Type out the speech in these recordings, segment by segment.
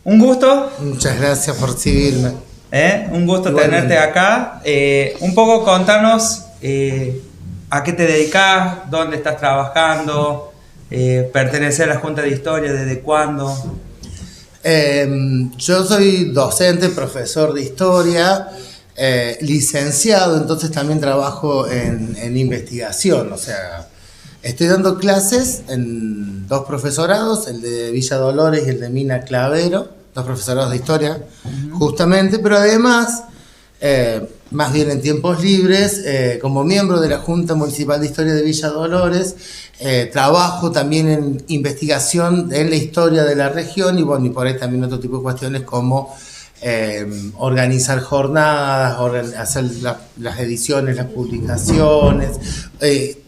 Un gusto, Muchas gracias por recibirme. un gusto Igualmente. tenerte acá. Un poco contarnos a qué te dedicas, dónde estás trabajando, pertenecer a la Junta de Historia, desde cuándo. Yo soy docente, profesor de historia, licenciado, entonces también trabajo en investigación. O sea, estoy dando clases en dos profesorados, el de Villa Dolores y el de Mina Clavero, dos profesorados de historia, justamente, pero además, más bien en tiempos libres, como miembro de la Junta Municipal de Historia de Villa Dolores, trabajo también en investigación en la historia de la región y bueno, y por ahí también otro tipo de cuestiones como organizar jornadas, hacer las ediciones, las publicaciones,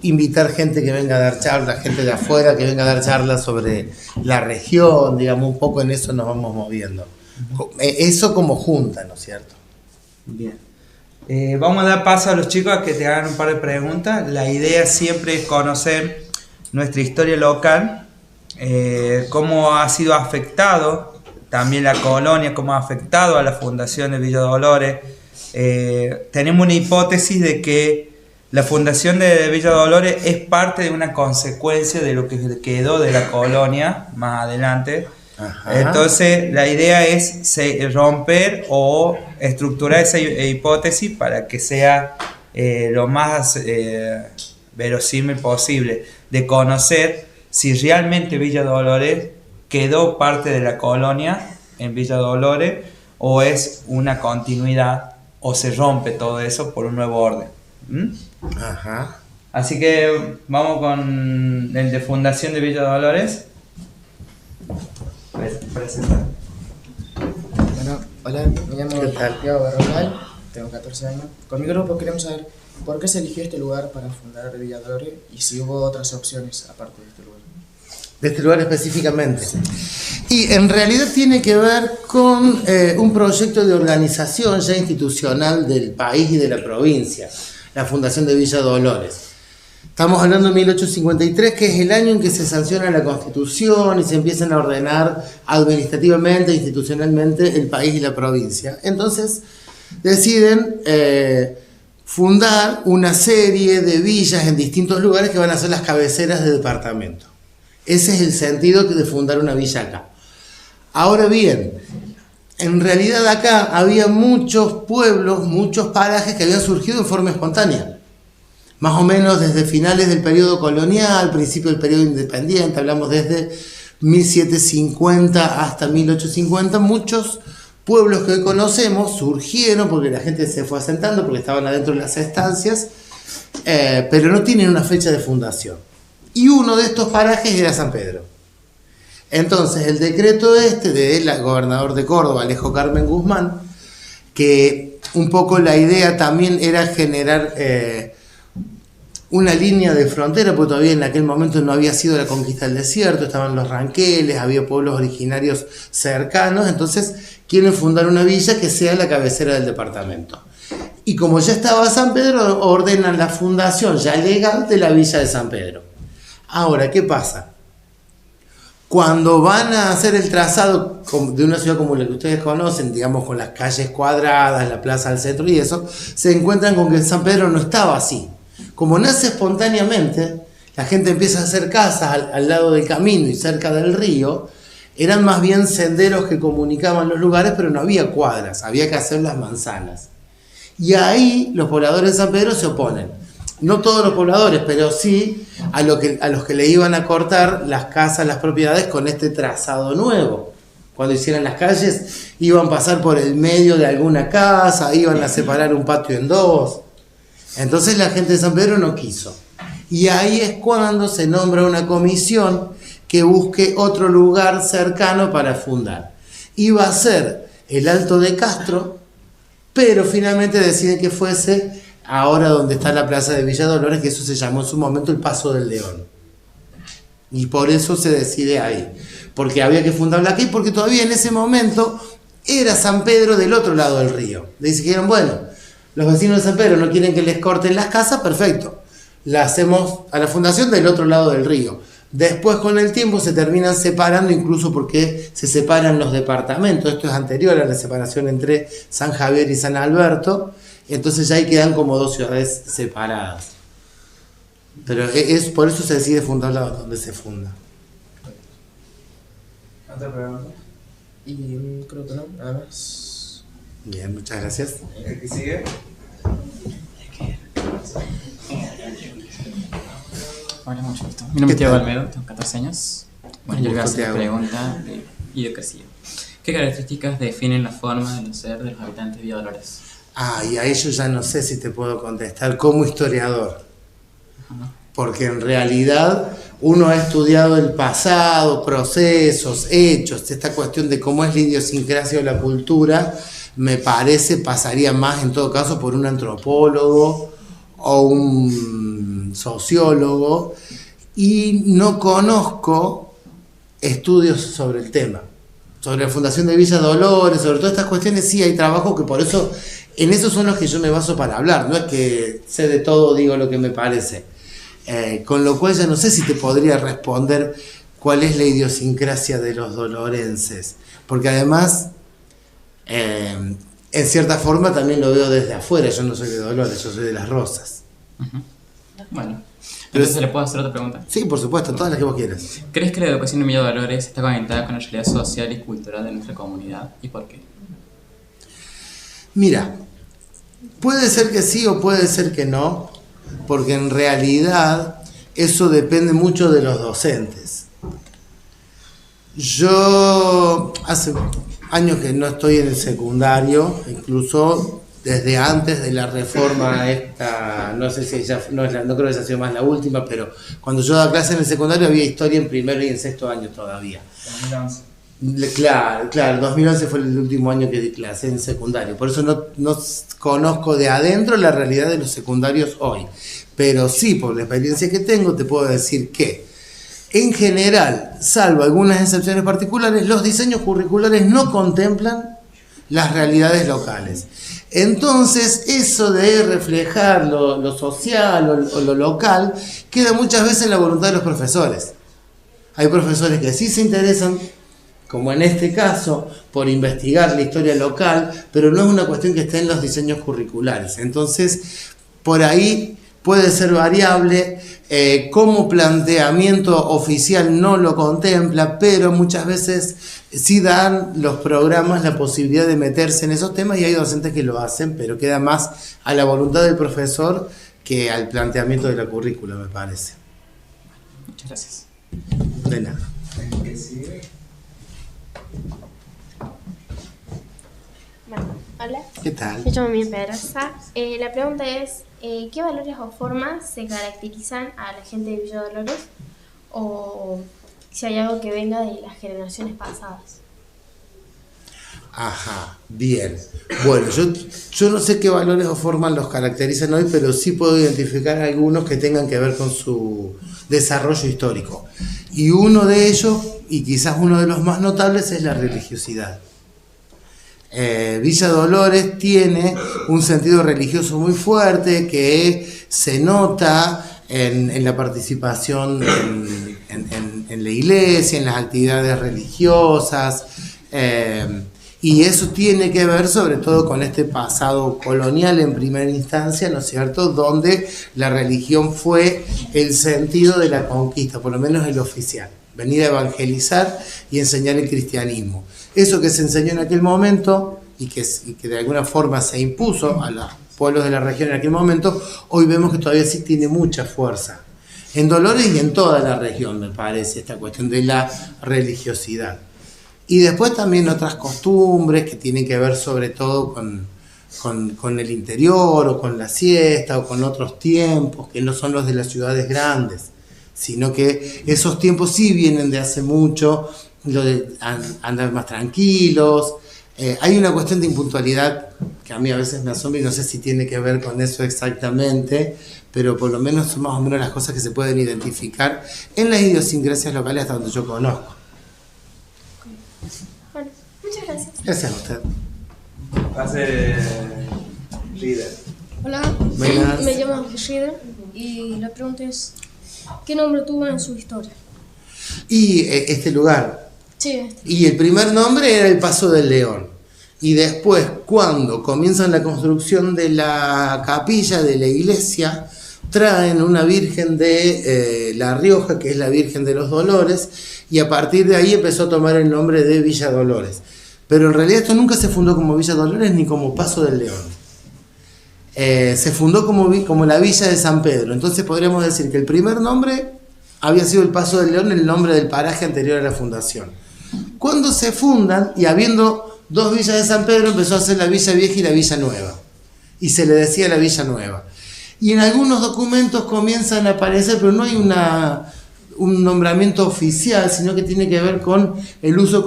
invitar gente que venga a dar charlas, gente de afuera que venga a dar charlas sobre la región, digamos, un poco en eso nos vamos moviendo. Eso como junta, ¿no es cierto? Bien. Vamos a dar paso a los chicos a que te hagan un par de preguntas. La idea siempre es conocer nuestra historia local, cómo ha sido afectado también la colonia, cómo ha afectado a la fundación de Villa Dolores. Tenemos una hipótesis de que la fundación de Villa Dolores es parte de una consecuencia de lo que quedó de la colonia más adelante. Ajá. Entonces la idea es romper o estructurar esa hipótesis para que sea lo más verosímil posible, de conocer si realmente Villa Dolores quedó parte de la colonia en Villa Dolores o es una continuidad o se rompe todo eso por un nuevo orden. Ajá. Así que vamos con el de fundación de Villa Dolores. Presenta. Bueno, hola, me llamo ¿Qué tal? Santiago Barronal, tengo 14 años. Con mi grupo queremos saber por qué se eligió este lugar para fundar Villa Dolores y si hubo otras opciones aparte de este lugar. De este lugar específicamente. Y en realidad tiene que ver con un proyecto de organización ya institucional del país y de la provincia, la Fundación de Villa Dolores. Estamos hablando de 1853, que es el año en que se sanciona la Constitución y se empiezan a ordenar administrativamente e institucionalmente el país y la provincia. Entonces deciden fundar una serie de villas en distintos lugares que van a ser las cabeceras de departamento. Ese es el sentido de fundar una villa acá. Ahora bien, en realidad acá había muchos pueblos, muchos parajes que habían surgido en forma espontánea. Más o menos desde finales del periodo colonial, principio del periodo independiente, hablamos desde 1750 hasta 1850, muchos pueblos que hoy conocemos surgieron porque la gente se fue asentando, porque estaban adentro de las estancias, pero no tienen una fecha de fundación. Y uno de estos parajes era San Pedro. Entonces el decreto del gobernador de Córdoba, Alejo Carmen Guzmán, que un poco la idea también era generar una línea de frontera, porque todavía en aquel momento no había sido la conquista del desierto, estaban los ranqueles, había pueblos originarios cercanos, entonces quieren fundar una villa que sea la cabecera del departamento. Y como ya estaba San Pedro, ordenan la fundación ya legal de la villa de San Pedro. Ahora, ¿qué pasa? Cuando van a hacer el trazado de una ciudad como la que ustedes conocen, digamos con las calles cuadradas, la plaza al centro y eso, se encuentran con que San Pedro no estaba así. Como nace espontáneamente, la gente empieza a hacer casas al lado del camino y cerca del río, eran más bien senderos que comunicaban los lugares, pero no había cuadras, había que hacer las manzanas. Y ahí los pobladores de San Pedro se oponen. No todos los pobladores, pero sí a los que le iban a cortar las casas, las propiedades con este trazado nuevo. Cuando hicieran las calles, iban a pasar por el medio de alguna casa, iban a separar un patio en dos. Entonces la gente de San Pedro no quiso. Y ahí es cuando se nombra una comisión que busque otro lugar cercano para fundar. Iba a ser el Alto de Castro, pero finalmente deciden que fuese ahora donde está la plaza de Villa Dolores, que eso se llamó en su momento el Paso del León. Y por eso se decide ahí. Porque había que fundarla aquí, porque todavía en ese momento era San Pedro del otro lado del río. Le dijeron, bueno, los vecinos de San Pedro no quieren que les corten las casas, perfecto. La hacemos a la fundación del otro lado del río. Después con el tiempo se terminan separando, incluso porque se separan los departamentos. Esto es anterior a la separación entre San Javier y San Alberto. Entonces ya ahí quedan como dos ciudades separadas. Pero es por eso se decide fundarla donde se funda. ¿Otra pregunta? Y creo que no, nada más. Bien, muchas gracias. ¿El que sigue? Hola, mucho gusto. Mi nombre es Tiago Almedo, tengo 14 años. Bueno, yo le voy a hacer Tiago. una pregunta de idiosincrasia. ¿Qué características definen la forma de ser de los habitantes de Villa Dolores? Y a ello ya no sé si te puedo contestar como historiador. Porque en realidad uno ha estudiado el pasado, procesos, hechos, esta cuestión de cómo es la idiosincrasia o la cultura, me parece pasaría más en todo caso por un antropólogo o un sociólogo, y no conozco estudios sobre el tema. Sobre la fundación de Villa Dolores, sobre todas estas cuestiones, sí hay trabajo que por eso, en esos son los que yo me baso para hablar, no es que sé de todo, digo lo que me parece. Con lo cual ya no sé si te podría responder cuál es la idiosincrasia de los dolorenses, porque además, en cierta forma también lo veo desde afuera, yo no soy de Dolores, yo soy de Las Rosas. Bueno, Pero entonces le puedo hacer otra pregunta. Sí, por supuesto, todas las que vos quieras. ¿Crees que la educación en Villa Dolores está conectada con la realidad social y cultural de nuestra comunidad? ¿Y por qué? Mira, puede ser que sí o puede ser que no, porque en realidad eso depende mucho de los docentes. Yo hace años que no estoy en el secundario, incluso desde antes de la reforma esta, no sé si ya, no creo que esa ha sido más la última, pero cuando yo daba clase en el secundario había historia en primero y en sexto año todavía. 2011. Claro, 2011 fue el último año que di clase en secundario, por eso no conozco de adentro la realidad de los secundarios hoy, pero sí, por la experiencia que tengo, te puedo decir que, en general, salvo algunas excepciones particulares, los diseños curriculares no contemplan las realidades locales. Entonces, eso de reflejar lo social o lo local, queda muchas veces en la voluntad de los profesores. Hay profesores que sí se interesan, como en este caso, por investigar la historia local, pero no es una cuestión que esté en los diseños curriculares. Entonces, por ahí puede ser variable, como planteamiento oficial no lo contempla, pero muchas veces sí dan los programas la posibilidad de meterse en esos temas y hay docentes que lo hacen, pero queda más a la voluntad del profesor que al planteamiento de la currícula, me parece. Muchas gracias. De nada. ¿El que sigue? Bueno, hola, ¿Qué tal? me llamo Mía Pedraza. La pregunta es, ¿qué valores o formas se caracterizan a la gente de Villa Dolores? O si hay algo que venga de las generaciones pasadas. Ajá, bien. Bueno, yo no sé qué valores o formas los caracterizan hoy, pero sí puedo identificar algunos que tengan que ver con su desarrollo histórico. Y uno de ellos, y quizás uno de los más notables, es la religiosidad. Villa Dolores tiene un sentido religioso muy fuerte que se nota en la participación en la iglesia, en las actividades religiosas, y eso tiene que ver sobre todo con este pasado colonial en primera instancia, ¿no es cierto?, donde la religión fue el sentido de la conquista, por lo menos el oficial, venir a evangelizar y enseñar el cristianismo. Eso que se enseñó en aquel momento y que de alguna forma se impuso a los pueblos de la región en aquel momento, hoy vemos que todavía sí tiene mucha fuerza. En Dolores y en toda la región, me parece, esta cuestión de la religiosidad. Y después también otras costumbres que tienen que ver sobre todo con el interior o con la siesta o con otros tiempos que no son los de las ciudades grandes, sino que esos tiempos sí vienen de hace mucho, lo de andar más tranquilos. Hay una cuestión de impuntualidad que a mí a veces me asombra y no sé si tiene que ver con eso exactamente, pero por lo menos son más o menos las cosas que se pueden identificar en las idiosincrasias locales hasta donde yo conozco. Bueno, muchas gracias. Gracias a usted. Va a ser líder. Hola, Buenas. me llamo Rida y la pregunta es, ¿qué nombre tuvo en su historia? Y este lugar. Sí, Y el primer nombre era el Paso del León. Y después, cuando comienzan la construcción de la capilla de la iglesia, traen una virgen de La Rioja, que es la Virgen de los Dolores, y a partir de ahí empezó a tomar el nombre de Villa Dolores. Pero en realidad esto nunca se fundó como Villa Dolores ni como Paso del León. Se fundó como la Villa de San Pedro. Entonces podríamos decir que el primer nombre había sido el Paso del León, el nombre del paraje anterior a la fundación. Cuando se fundan, y habiendo dos villas de San Pedro, empezó a ser la Villa Vieja y la Villa Nueva. Y se le decía la Villa Nueva. Y en algunos documentos comienzan a aparecer, pero no hay un nombramiento oficial, sino que tiene que ver con el uso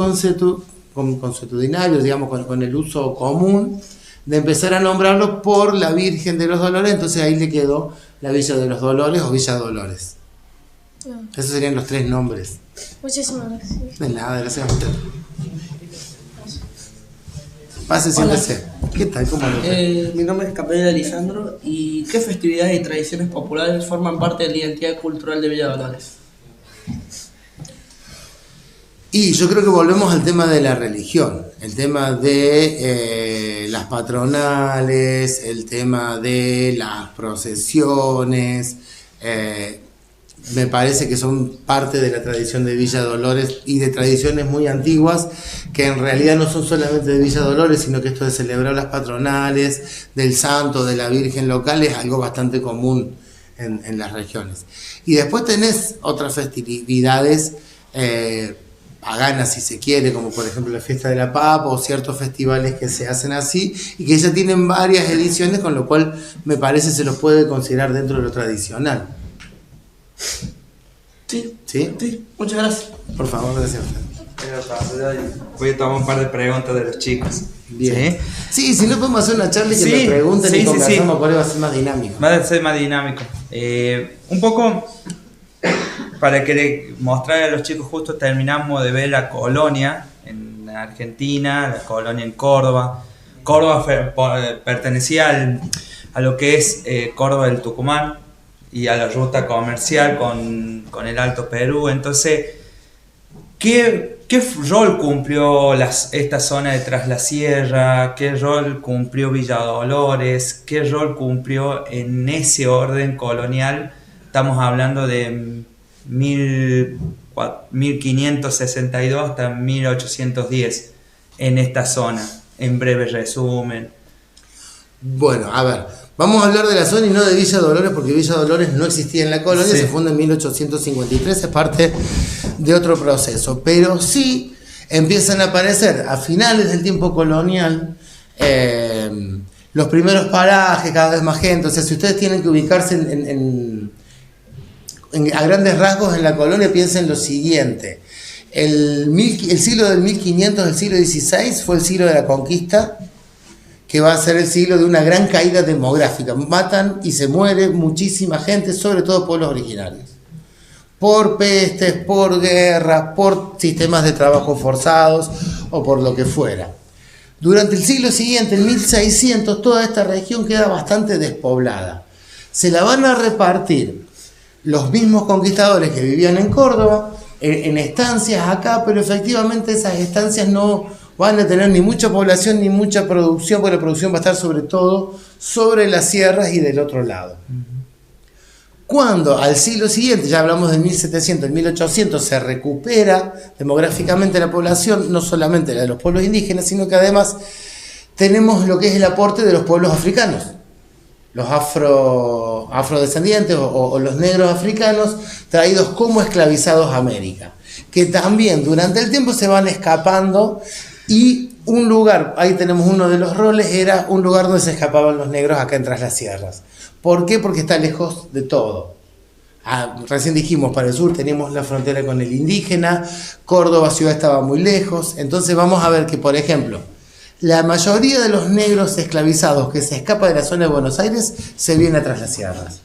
consuetudinario, digamos, con el uso común, de empezar a nombrarlo por la Virgen de los Dolores. Entonces ahí le quedó la Villa de los Dolores o Villa Dolores. Esos serían los tres nombres. Muchísimas gracias. De nada, gracias a usted. Pase, siéntese. ¿Qué tal? ¿Cómo lo ve? Mi nombre es Capella Lisandro. ¿Y qué festividades y tradiciones populares forman parte de la identidad cultural de Villa Dolores? Y yo creo que volvemos al tema de la religión, el tema de las patronales, el tema de las procesiones. Me parece que son parte de la tradición de Villa Dolores y de tradiciones muy antiguas que en realidad no son solamente de Villa Dolores, sino que esto de celebrar las patronales del santo, de la Virgen local, es algo bastante común en las regiones. Y después tenés otras festividades paganas, si se quiere, como por ejemplo la fiesta de la papa o ciertos festivales que se hacen así y que ya tienen varias ediciones, con lo cual me parece se los puede considerar dentro de lo tradicional. Sí, ¿Sí? sí, muchas gracias. Por favor, gracias a usted. Voy a tomar un par de preguntas de los chicos. Bien. Sí, si no podemos hacer una charla y que Sí, me pregunten sí, y sí, conversamos, por ahí va a ser más dinámico. Va a ser más dinámico. Un poco para que mostrar a los chicos, justo terminamos de ver la colonia en Argentina, la colonia en Córdoba. Córdoba pertenecía a lo que es Córdoba del Tucumán y a la ruta comercial con el Alto Perú. Entonces, ¿qué rol cumplió esta zona de Tras la Sierra? ¿Qué rol cumplió Villa Dolores? ¿Qué rol cumplió en ese orden colonial? Estamos hablando de 1562 hasta 1810 en esta zona, en breve resumen. Bueno, a ver, vamos a hablar de la zona y no de Villa Dolores, porque Villa Dolores no existía en la colonia, Sí. Se funda en 1853, es parte de otro proceso, pero sí empiezan a aparecer a finales del tiempo colonial los primeros parajes, cada vez más gente. O sea, si ustedes tienen que ubicarse a grandes rasgos en la colonia, piensen lo siguiente: el siglo del 1500, el siglo XVI, fue el siglo de la conquista, que va a ser el siglo de una gran caída demográfica. Matan y se muere muchísima gente, sobre todo pueblos originarios, por pestes, por guerras, por sistemas de trabajo forzados o por lo que fuera. Durante el siglo siguiente, en 1600, toda esta región queda bastante despoblada. Se la van a repartir los mismos conquistadores que vivían en Córdoba, en estancias acá, pero efectivamente esas estancias no van a tener ni mucha población ni mucha producción, porque la producción va a estar sobre todo sobre las sierras y del otro lado. Cuando al siglo siguiente, ya hablamos de 1700, 1800, se recupera demográficamente la población, no solamente la de los pueblos indígenas, sino que además tenemos lo que es el aporte de los pueblos africanos, los afrodescendientes o los negros africanos traídos como esclavizados a América, que también durante el tiempo se van escapando. Y un lugar, ahí tenemos uno de los roles, era un lugar donde se escapaban los negros acá en Tras las Sierras. ¿Por qué? Porque está lejos de todo. Recién dijimos, para el sur teníamos la frontera con el indígena, Córdoba ciudad estaba muy lejos. Entonces vamos a ver que, por ejemplo, la mayoría de los negros esclavizados que se escapa de la zona de Buenos Aires se viene a Tras las Sierras.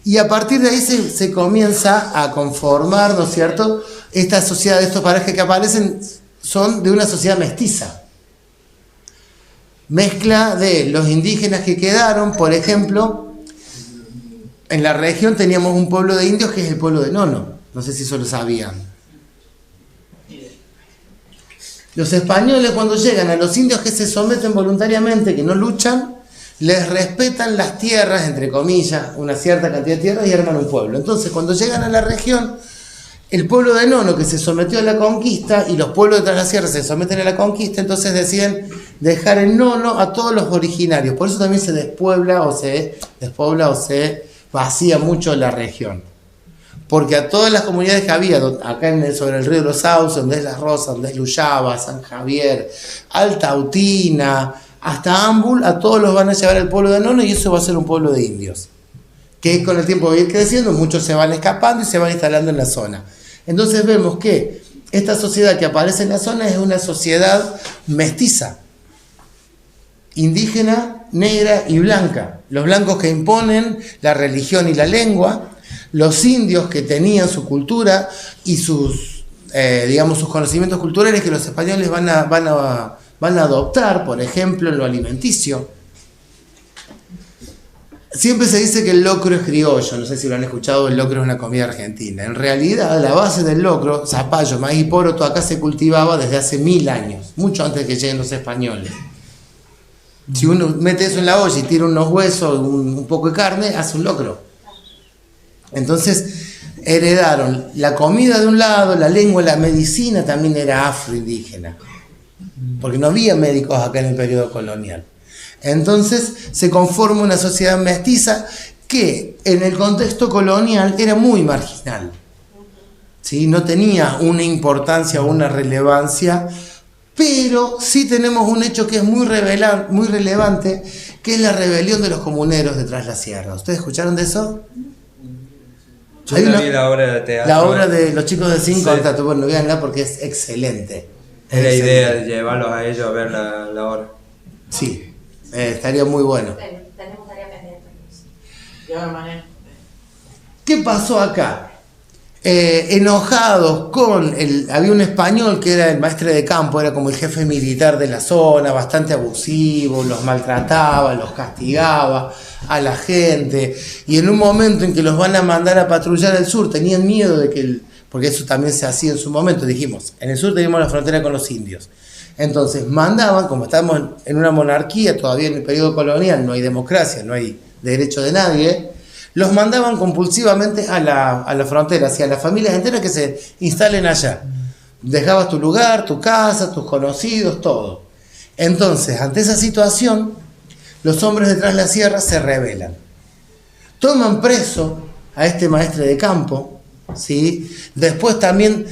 Y a partir de ahí se comienza a conformar, ¿no es cierto?, esta sociedad. Estos parajes que aparecen son de una sociedad mestiza. Mezcla de los indígenas que quedaron, por ejemplo, en la región teníamos un pueblo de indios que es el pueblo de Nono. No sé si eso lo sabían. Los españoles, cuando llegan a los indios que se someten voluntariamente, que no luchan, les respetan las tierras, entre comillas, una cierta cantidad de tierras, y arman un pueblo. Entonces, cuando llegan a la región, el pueblo de Nono, que se sometió a la conquista, y los pueblos de Tras la Sierra se someten a la conquista, entonces deciden dejar en Nono a todos los originarios. Por eso también se despuebla o se vacía mucho la región. Porque a todas las comunidades que había, acá sobre el río de los Sauces, donde es Las Rosas, donde es Luyaba, San Javier, Altautina, hasta Ambul, a todos los van a llevar al pueblo de Nono, y eso va a ser un pueblo de indios. Que con el tiempo va a ir creciendo, muchos se van escapando y se van instalando en la zona. Entonces vemos que esta sociedad que aparece en la zona es una sociedad mestiza, indígena, negra y blanca. Los blancos que imponen la religión y la lengua, los indios que tenían su cultura y sus conocimientos culturales que los españoles van a adoptar, por ejemplo, en lo alimenticio. Siempre se dice que el locro es criollo, no sé si lo han escuchado, el locro es una comida argentina. En realidad, la base del locro, zapallo, maíz y poroto, acá se cultivaba desde hace 1000 años, mucho antes de que lleguen los españoles. Si uno mete eso en la olla y tira unos huesos, un poco de carne, hace un locro. Entonces, heredaron la comida de un lado, la lengua, la medicina también era afroindígena, porque no había médicos acá en el periodo colonial. Entonces se conforma una sociedad mestiza que en el contexto colonial era muy marginal, ¿sí? No tenía una importancia o una relevancia, pero sí tenemos un hecho que es muy relevante, que es la rebelión de los comuneros de Tras la Sierra. ¿Ustedes escucharon de eso? Yo vi la obra de teatro. La obra de los chicos de 5, Sí. bueno, véanla porque es excelente. Es la idea de llevarlos a ellos a ver la obra. Sí, estaría muy bueno. Tenemos tarea pendiente. Ya, mañana. ¿Qué pasó acá? Enojados había un español que era el maestre de campo, era como el jefe militar de la zona, bastante abusivo, los maltrataba, los castigaba a la gente, y en un momento en que los van a mandar a patrullar al sur, tenían miedo de porque eso también se hacía en su momento, dijimos, en el sur teníamos la frontera con los indios. Entonces mandaban, como estamos en una monarquía, todavía en el periodo colonial, no hay democracia, no hay derecho de nadie, los mandaban compulsivamente a la frontera, hacia las familias enteras que se instalen allá. Dejabas tu lugar, tu casa, tus conocidos, todo. Entonces, ante esa situación, los hombres de Tras la Sierra se rebelan. Toman preso a este maestre de campo, ¿sí? Después también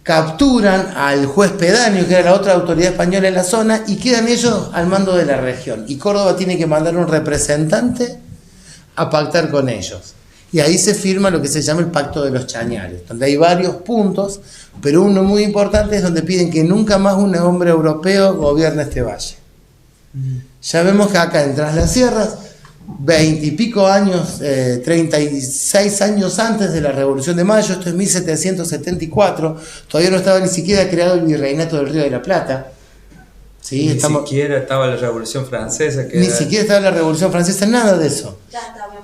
capturan al juez pedáneo, que era la otra autoridad española en la zona, y quedan ellos al mando de la región. Y Córdoba tiene que mandar un representante a pactar con ellos. Y ahí se firma lo que se llama el Pacto de los Chañares, donde hay varios puntos, pero uno muy importante es donde piden que nunca más un hombre europeo gobierne este valle. Ya vemos que acá en Tras las Sierras, 20 y pico años, 36 años antes de la Revolución de Mayo, esto es 1774, todavía no estaba ni siquiera creado el Virreinato del Río de la Plata. ¿Sí? Ni siquiera estaba la Revolución Francesa. Ni siquiera estaba la Revolución Francesa, nada de eso. Ya está bien.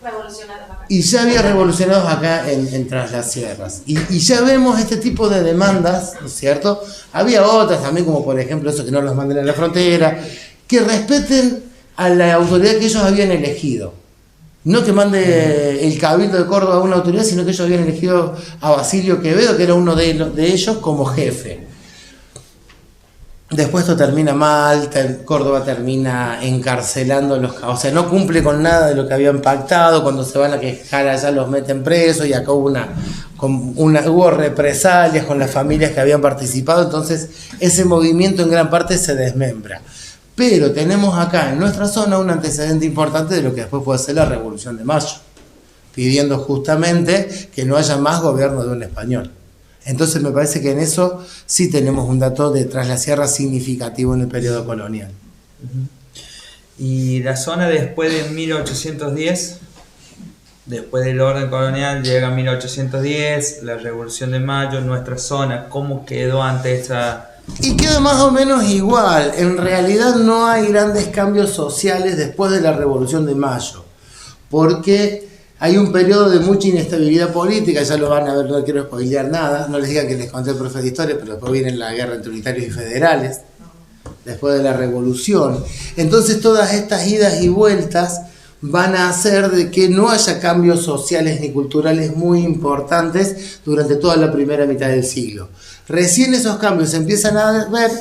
Revolucionados acá. Y ya había revolucionados acá en Tras las Sierras. Y ya vemos este tipo de demandas, ¿no es cierto? Había otras también, como por ejemplo eso que no los manden a la frontera, que respeten a la autoridad que ellos habían elegido. No que mande el Cabildo de Córdoba a una autoridad, sino que ellos habían elegido a Basilio Quevedo, que era uno de ellos, como jefe. Después esto termina mal, Córdoba termina encarcelando o sea, no cumple con nada de lo que habían pactado, cuando se van a quejar allá los meten presos, y acá hubo represalias con las familias que habían participado, entonces ese movimiento en gran parte se desmembra. Pero tenemos acá en nuestra zona un antecedente importante de lo que después puede ser la Revolución de Mayo, pidiendo justamente que no haya más gobierno de un español. Entonces me parece que en eso sí tenemos un dato de Tras la Sierra significativo en el periodo colonial. Y la zona después de 1810, después del orden colonial, llega 1810, la Revolución de Mayo, nuestra zona, ¿cómo quedó ante esa...? Y queda más o menos igual. En realidad no hay grandes cambios sociales después de la Revolución de Mayo, porque Hay un periodo de mucha inestabilidad política, ya lo van a ver, no quiero spoilear nada, no les digan que les conté el profe de historia, pero después viene la guerra entre unitarios y federales, después de la revolución. Entonces todas estas idas y vueltas van a hacer de que no haya cambios sociales ni culturales muy importantes durante toda la primera mitad del siglo. Recién esos cambios se empiezan a ver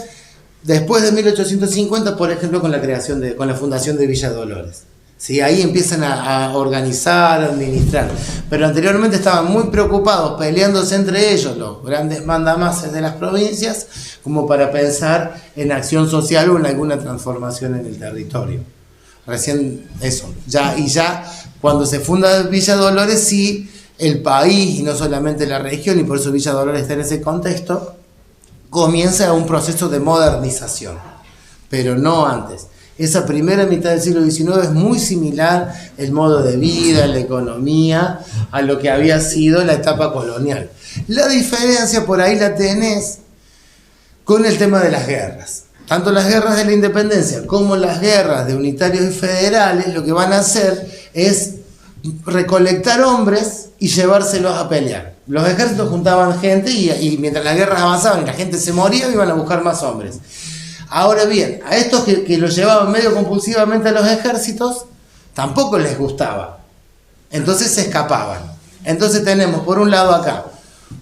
después de 1850, por ejemplo, con la fundación de Villa Dolores. ¿Sí? Ahí empiezan a organizar, a administrar. Pero anteriormente estaban muy preocupados, peleándose entre ellos, los grandes mandamases de las provincias, como para pensar en acción social o en alguna transformación en el territorio. Recién eso. Ya cuando se funda Villa Dolores, sí, el país, y no solamente la región, y por eso Villa Dolores está en ese contexto, comienza un proceso de modernización, pero no antes. Esa primera mitad del siglo XIX es muy similar el modo de vida, la economía, a lo que había sido la etapa colonial. La diferencia por ahí la tenés con el tema de las guerras. Tanto las guerras de la independencia como las guerras de unitarios y federales lo que van a hacer es recolectar hombres y llevárselos a pelear. Los ejércitos juntaban gente y mientras las guerras avanzaban y la gente se moría, iban a buscar más hombres. Ahora bien, a estos que los llevaban medio compulsivamente a los ejércitos, tampoco les gustaba. Entonces se escapaban. Entonces tenemos por un lado acá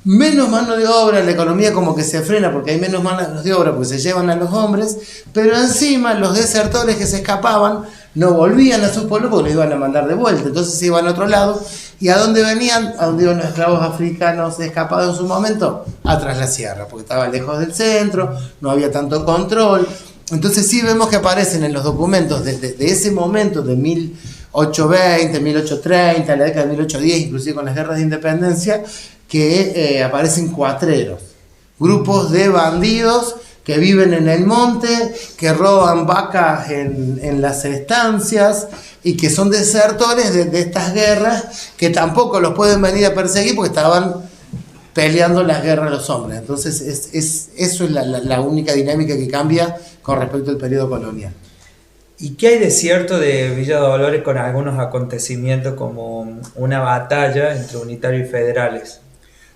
menos mano de obra, la economía como que se frena porque hay menos mano de obra porque se llevan a los hombres, pero encima los desertores que se escapaban no volvían a sus pueblos porque los iban a mandar de vuelta, entonces se iban a otro lado. ¿Y a dónde venían? ¿A dónde iban los esclavos africanos escapados en su momento? Atrás la sierra, porque estaba lejos del centro, no había tanto control. Entonces sí vemos que aparecen en los documentos de ese momento, de 1820, 1830, la década de 1810, inclusive con las guerras de independencia, que aparecen cuatreros, grupos de bandidos que viven en el monte, que roban vacas en las estancias y que son desertores de estas guerras, que tampoco los pueden venir a perseguir porque estaban peleando las guerras los hombres. Entonces eso es la única dinámica que cambia con respecto al periodo colonial. ¿Y qué hay de cierto de Villa Dolores con algunos acontecimientos como una batalla entre unitarios y federales?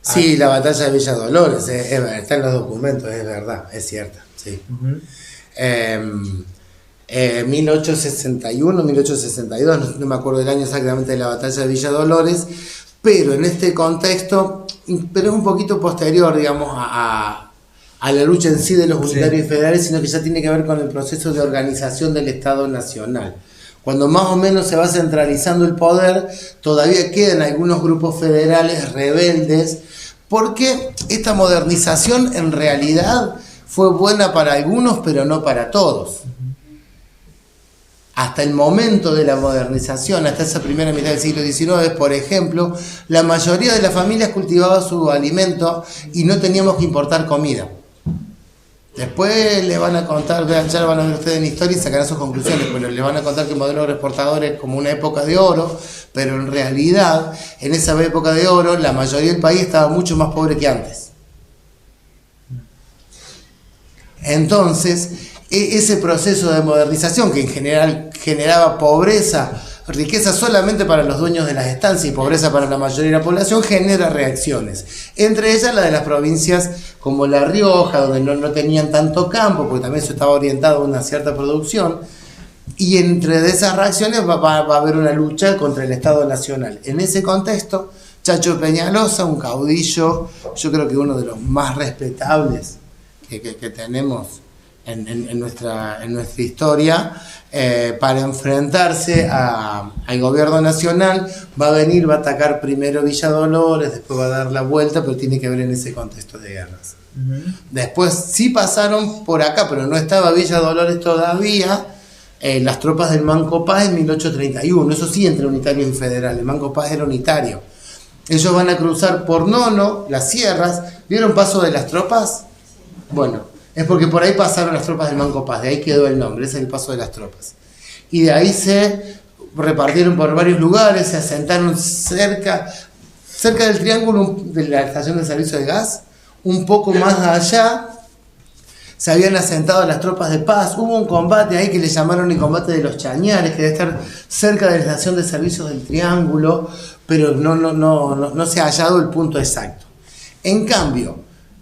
Sí, la batalla de Villa Dolores, está en los documentos, es verdad, es cierta, sí. 1861, 1862, no me acuerdo del año exactamente de la batalla de Villa Dolores, pero en este contexto, pero es un poquito posterior, digamos, a la lucha en sí de los unitarios y federales, sino que ya tiene que ver con el proceso de organización del Estado Nacional. Cuando más o menos se va centralizando el poder, todavía quedan algunos grupos federales rebeldes, porque esta modernización en realidad fue buena para algunos, pero no para todos. Hasta el momento de la modernización, hasta esa primera mitad del siglo XIX, por ejemplo, la mayoría de las familias cultivaba su alimento y no teníamos que importar comida. Después les van a contar, ya lo van a ver ustedes en historia y sacarán sus conclusiones, pero les van a contar que el modelo exportador es como una época de oro, pero en realidad, en esa época de oro, la mayoría del país estaba mucho más pobre que antes. Entonces, ese proceso de modernización que en general generaba pobreza, riqueza solamente para los dueños de las estancias y pobreza para la mayoría de la población, genera reacciones. Entre ellas la de las provincias como La Rioja, donde no tenían tanto campo, porque también eso estaba orientado a una cierta producción, y entre esas reacciones va a haber una lucha contra el Estado Nacional. En ese contexto, Chacho Peñalosa, un caudillo, yo creo que uno de los más respetables que tenemos en nuestra historia, para enfrentarse al gobierno nacional, va a venir, va a atacar primero Villa Dolores, después va a dar la vuelta, pero tiene que ver en ese contexto de guerras. Después sí pasaron por acá, pero no estaba Villa Dolores todavía, las tropas del Manco Paz en 1831, eso sí, entre unitarios y federales. El Manco Paz era unitario. Ellos van a cruzar por Nono, las sierras. ¿Vieron Paso de las Tropas? Bueno, es porque por ahí pasaron las tropas del Manco Paz, de ahí quedó el nombre, ese es el Paso de las Tropas. Y de ahí se repartieron por varios lugares, se asentaron cerca del triángulo de la estación de servicio de gas, un poco más allá se habían asentado las tropas de paz, hubo un combate ahí que le llamaron el combate de los Chañares, que debe estar cerca de la estación de servicios del Triángulo, pero no se ha hallado el punto exacto. En cambio,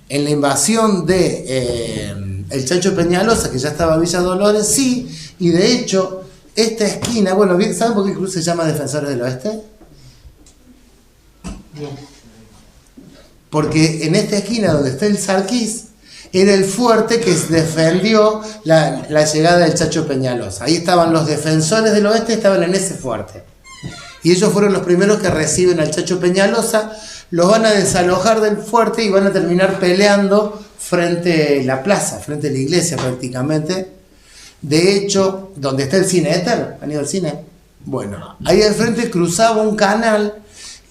en la invasión de el Chacho Peñalosa, que ya estaba Villa Dolores, sí, y de hecho, esta esquina, bueno, ¿saben por qué el club se llama Defensores del Oeste? Porque en esta esquina donde está el Sarquís, era el fuerte que defendió la llegada del Chacho Peñalosa. Ahí estaban los defensores del oeste, estaban en ese fuerte. Y ellos fueron los primeros que reciben al Chacho Peñalosa, los van a desalojar del fuerte y van a terminar peleando frente a la plaza, frente a la iglesia prácticamente. De hecho, donde está el cine Éter, ¿han ido al cine? Bueno, ahí al frente cruzaba un canal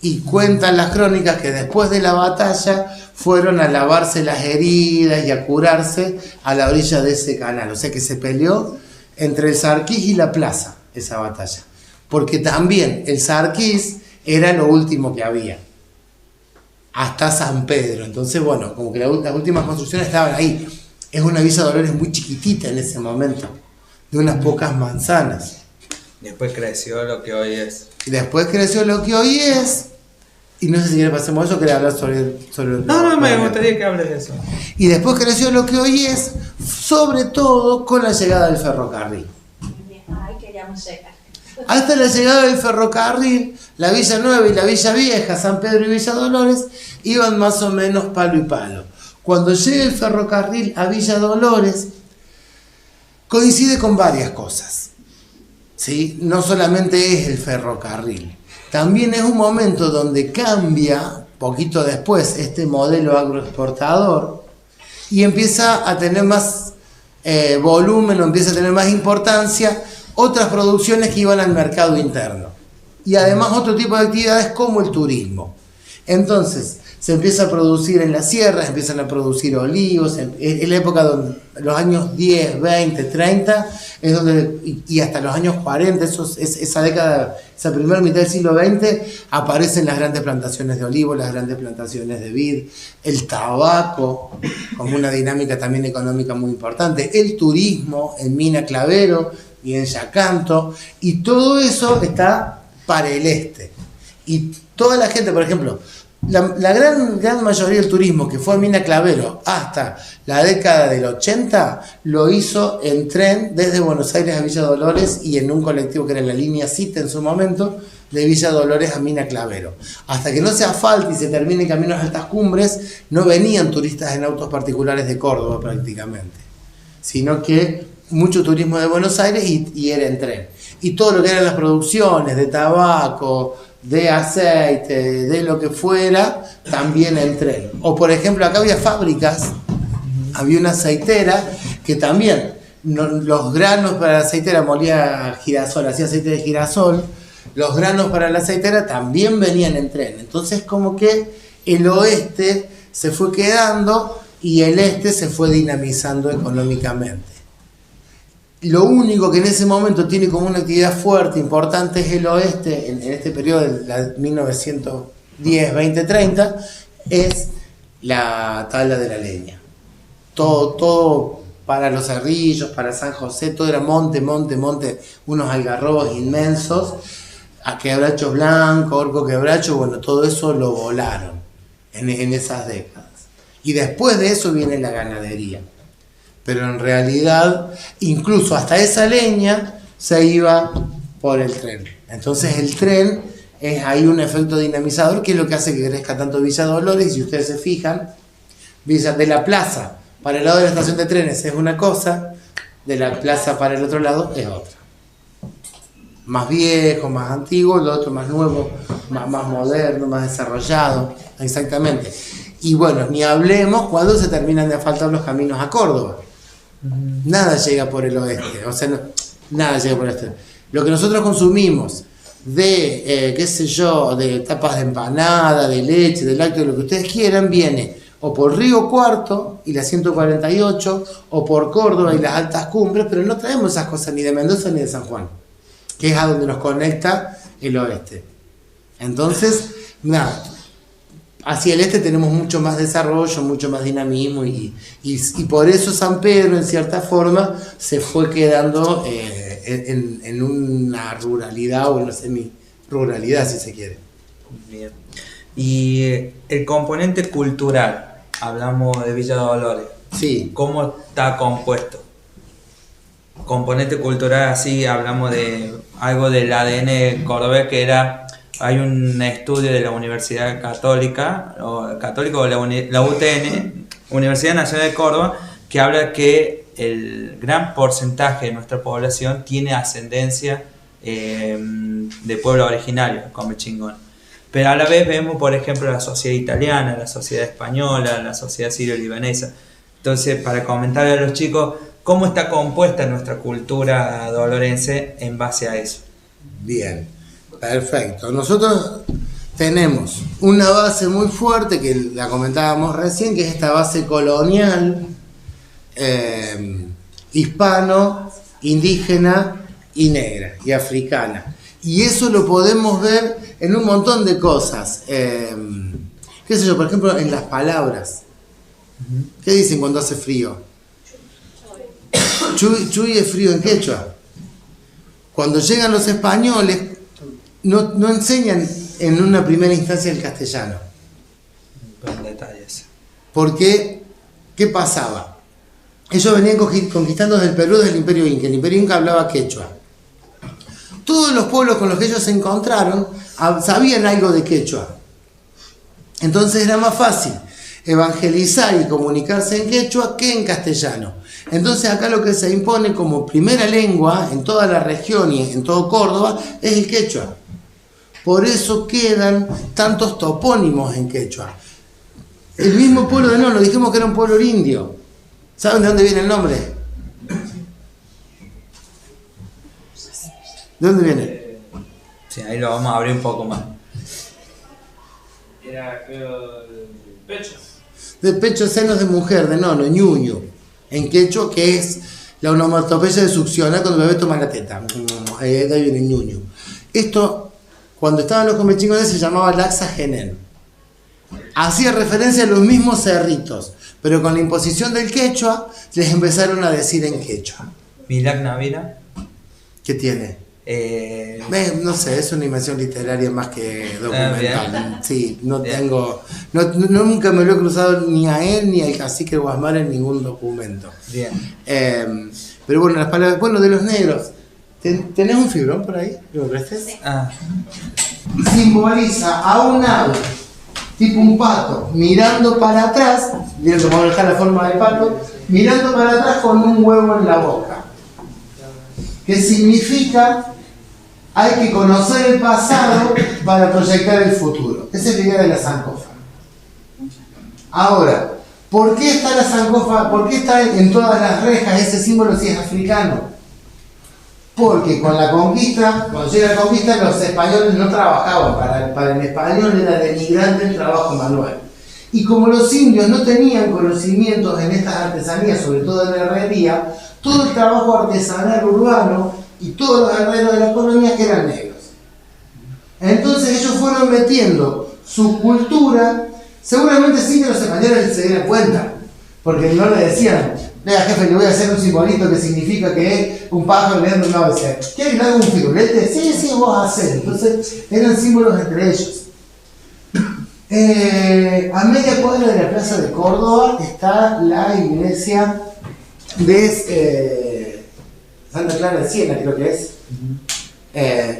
y cuentan las crónicas que después de la batalla fueron a lavarse las heridas y a curarse a la orilla de ese canal. O sea que se peleó entre el Sarquís y la plaza, esa batalla. Porque también el Sarquís era lo último que había, hasta San Pedro. Entonces, bueno, como que las últimas construcciones estaban ahí. Es una Villa Dolores muy chiquitita en ese momento, de unas pocas manzanas. Después creció lo que hoy es. Y después creció lo que hoy es. Y no sé si quiere pasemos eso o quiere hablar sobre No, me gustaría que hables de eso. Y después creció lo que hoy es, sobre todo con la llegada del ferrocarril. Ay, queríamos llegar. Hasta la llegada del ferrocarril, la Villa Nueva y la Villa Vieja, San Pedro y Villa Dolores, iban más o menos palo y palo. Cuando llega el ferrocarril a Villa Dolores, coincide con varias cosas, ¿sí? No solamente es el ferrocarril, también es un momento donde cambia, poquito después, este modelo agroexportador y empieza a tener más volumen o empieza a tener más importancia otras producciones que iban al mercado interno. Y además otro tipo de actividades como el turismo. Entonces, se empieza a producir en las sierras, empiezan a producir olivos, en la época donde los años 10, 20, 30, es donde, y hasta los años 40, esa década, esa primera mitad del siglo XX, aparecen las grandes plantaciones de olivos, las grandes plantaciones de vid, el tabaco, como una dinámica también económica muy importante, el turismo en Mina Clavero y en Yacanto, y todo eso está para el este. Y toda la gente, por ejemplo, la gran mayoría del turismo que fue a Mina Clavero hasta la década del 80 lo hizo en tren desde Buenos Aires a Villa Dolores y en un colectivo que era la línea Cita en su momento, de Villa Dolores a Mina Clavero. Hasta que no se asfalte y se termine Caminos a Altas Cumbres, no venían turistas en autos particulares de Córdoba prácticamente, sino que mucho turismo de Buenos Aires y era en tren. Y todo lo que eran las producciones de tabaco, de aceite, de lo que fuera, también en tren. O por ejemplo, acá había fábricas, había una aceitera que también los granos para la aceitera molía girasol, hacía aceite de girasol, los granos para la aceitera también venían en tren. Entonces como que el oeste se fue quedando y el este se fue dinamizando económicamente. Lo único que en ese momento tiene como una actividad fuerte, importante, es el oeste, en este periodo de 1910, 20, 30, es la tala de la leña. Todo para los Cerrillos, para San José, todo era monte, unos algarrobos inmensos, a quebrachos blancos, orco quebracho, bueno, todo eso lo volaron en esas décadas. Y después de eso viene la ganadería. Pero en realidad, incluso hasta esa leña se iba por el tren. Entonces el tren es ahí un efecto dinamizador que es lo que hace que crezca tanto Villa Dolores. Y si ustedes se fijan, Villa de la plaza para el lado de la estación de trenes es una cosa, de la plaza para el otro lado es otra. Más viejo, más antiguo, lo otro más nuevo, más moderno, más desarrollado, exactamente. Y bueno, ni hablemos cuando se terminan de asfaltar los caminos a Córdoba. Nada llega por el oeste, o sea, nada llega por el oeste. Lo que nosotros consumimos de, qué sé yo, de tapas de empanada, de leche, de lácteo, lo que ustedes quieran, viene o por Río Cuarto y la 148, o por Córdoba y las Altas Cumbres, pero no traemos esas cosas ni de Mendoza ni de San Juan, que es a donde nos conecta el oeste. Entonces, nada, hacia el este tenemos mucho más desarrollo, mucho más dinamismo y por eso San Pedro en cierta forma se fue quedando en una ruralidad o en una semi-ruralidad si se quiere. Bien. Y el componente cultural, hablamos de Villa Dolores, Sí. ¿cómo está compuesto? Componente cultural, así hablamos de algo del ADN cordobés que era, hay un estudio de la Universidad Católica o la UTN, Universidad Nacional de Córdoba, que habla que el gran porcentaje de nuestra población tiene ascendencia de pueblo originario, como chingón. Pero a la vez vemos, por ejemplo, la sociedad italiana, la sociedad española, la sociedad sirio-libanesa. Entonces, para comentarle a los chicos cómo está compuesta nuestra cultura dolorense en base a eso. Bien, perfecto. Nosotros tenemos una base muy fuerte que la comentábamos recién, que es esta base colonial, hispano, indígena y negra y africana. Y eso lo podemos ver en un montón de cosas. Qué sé yo, por ejemplo, en las palabras. ¿Qué dicen cuando hace frío? Chuy es frío en quechua. Cuando llegan los españoles, no enseñan en una primera instancia el castellano. Buen detalles. Porque, ¿qué pasaba? Ellos venían conquistando desde el Perú, desde el Imperio Inca. El Imperio Inca hablaba quechua. Todos los pueblos con los que ellos se encontraron sabían algo de quechua. Entonces era más fácil evangelizar y comunicarse en quechua que en castellano. Entonces acá lo que se impone como primera lengua en toda la región y en todo Córdoba es el quechua. Por eso quedan tantos topónimos en quechua. El mismo pueblo de Nono, dijimos que era un pueblo indio. ¿Saben de dónde viene el nombre? ¿De dónde viene? Sí, ahí lo vamos a abrir un poco más. Era, creo, el pecho. De pecho, senos de mujer, de Nono, ñuño. En quechua, que es la onomatopeya de succionar cuando el bebé toma la teta. De ahí viene ñuño. Esto, cuando estaban los comechingones, se llamaba laxa genén. Hacía referencia a los mismos cerritos, pero con la imposición del quechua, les empezaron a decir en quechua. Milac Navira. ¿Qué tiene? No sé, es una invención literaria más que documental. Sí, no bien. tengo. Nunca me lo he cruzado ni a él ni al cacique Guasmar en ningún documento. Bien. Pero bueno, las palabras. Bueno, de los negros. ¿Tenés un fibrón por ahí? ¿Lo prestes? Ah, Simboliza a un ave, tipo un pato, mirando para atrás. Vieron cómo dejar la forma del pato, mirando para atrás con un huevo en la boca. Que significa. Hay que conocer el pasado para proyectar el futuro. Esa es la idea de la sankofa. Ahora, ¿por qué está la sankofa? ¿Por qué está en todas las rejas ese símbolo si es africano? Porque con la conquista, cuando llega la conquista, los españoles no trabajaban. Para el español era denigrante el trabajo manual. Y como los indios no tenían conocimientos en estas artesanías, sobre todo en la herrería, todo el trabajo artesanal urbano y todos los herreros de la colonia eran negros. Entonces ellos fueron metiendo su cultura, seguramente sin que los españoles se dieran cuenta, porque no le decían, vea jefe, le voy a hacer un simbolito que significa que es un pájaro leando un ABC. ¿Quiere que le haga un firulete? Sí, vos hacés. Entonces eran símbolos entre ellos. A media cuadra de la plaza de Córdoba está la iglesia de Santa Clara de Siena, creo que es.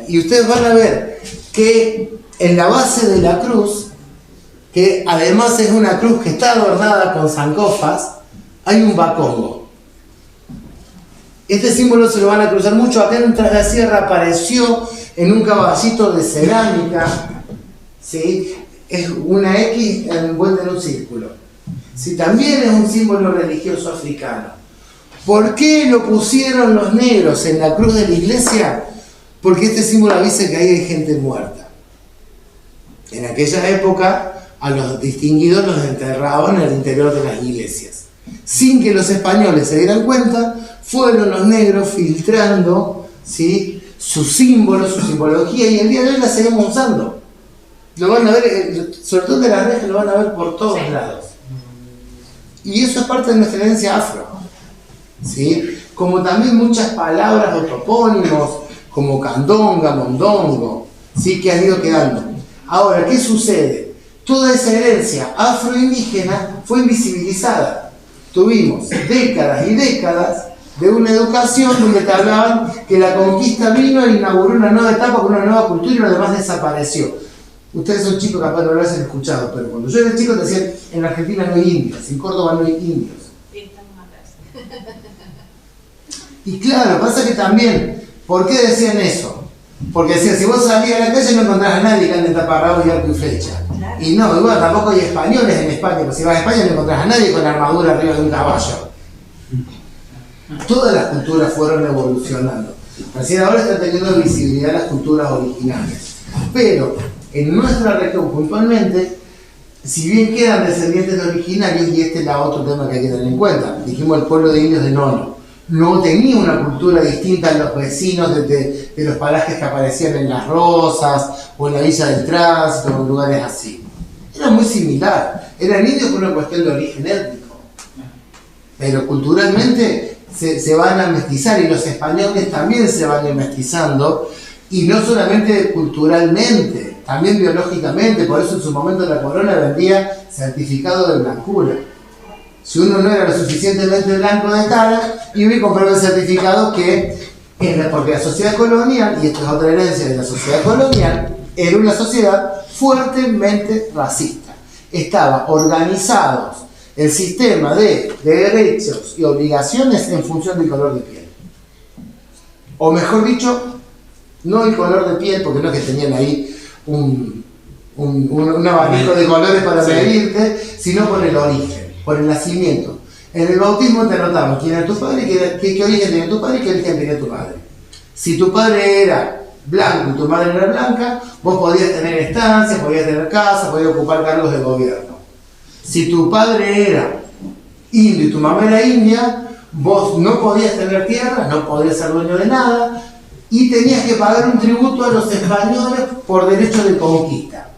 Y ustedes van a ver que en la base de la cruz, que además es una cruz que está adornada con sancofas, hay un bacongo. Este símbolo se lo van a cruzar mucho. Acá en Tras la Sierra apareció en un caballito de cerámica, ¿sí? Es una X envuelta en un círculo. ¿Sí? También es un símbolo religioso africano. ¿Por qué lo pusieron los negros en la cruz de la iglesia? Porque este símbolo avisa que ahí hay gente muerta. En aquella época, a los distinguidos los enterraban en el interior de las iglesias. Sin que los españoles se dieran cuenta, fueron los negros filtrando, ¿sí?, sus símbolos, su simbología, y el día de hoy la seguimos usando. Lo van a ver, sobre todo de las redes, lo van a ver por todos lados. Y eso es parte de nuestra herencia afro. ¿Sí? Como también muchas palabras o topónimos, como candonga, mondongo, ¿sí? Que han ido quedando. Ahora, ¿qué sucede? Toda esa herencia afroindígena fue invisibilizada. Tuvimos décadas y décadas de una educación donde te hablaban que la conquista vino e inauguró una nueva etapa con una nueva cultura y lo demás desapareció. Ustedes son chicos, capaz no lo han escuchado, pero cuando yo era chico te decían, en Argentina no hay indios, en Córdoba no hay indios. Y claro, pasa que también, ¿por qué decían eso? Porque decían, si vos salías a la calle no encontrás a nadie que ande taparrabo y arco y flecha. Y no, igual tampoco hay españoles en España, porque si vas a España no encontrás a nadie con armadura arriba de un caballo. Todas las culturas fueron evolucionando. Recién ahora están teniendo visibilidad las culturas originales. Pero en nuestra región puntualmente, si bien quedan descendientes de originarios, y este es otro tema que hay que tener en cuenta, dijimos el pueblo de indios de Nono, no tenía una cultura distinta a los vecinos de los parajes que aparecían en Las Rosas, o en la Villa del Tránsito, o en lugares así. Era muy similar, eran indios por una cuestión de origen étnico, pero culturalmente se van a mestizar, y los españoles también se van mestizando, y no solamente culturalmente, también biológicamente. Por eso en su momento la corona vendía certificado de blancura. Si uno no era lo suficientemente blanco de cara, iba y compraba el certificado porque la sociedad colonial, y esto es otra herencia de la sociedad colonial, era una sociedad fuertemente racista. Estaba organizados el sistema de derechos y obligaciones en función del color de piel. O mejor dicho, no el color de piel, porque no es que tenían ahí un abanico de colores para medirte, sino por el origen, por el nacimiento. En el bautismo te anotamos quién era tu padre, qué origen tenía tu padre y qué origen tenía tu madre. Si tu padre era blanco y tu madre era blanca, vos podías tener estancias, podías tener casa, podías ocupar cargos de gobierno. Si tu padre era indio y tu mamá era india, vos no podías tener tierra, no podías ser dueño de nada, y tenías que pagar un tributo a los españoles por derecho de conquista.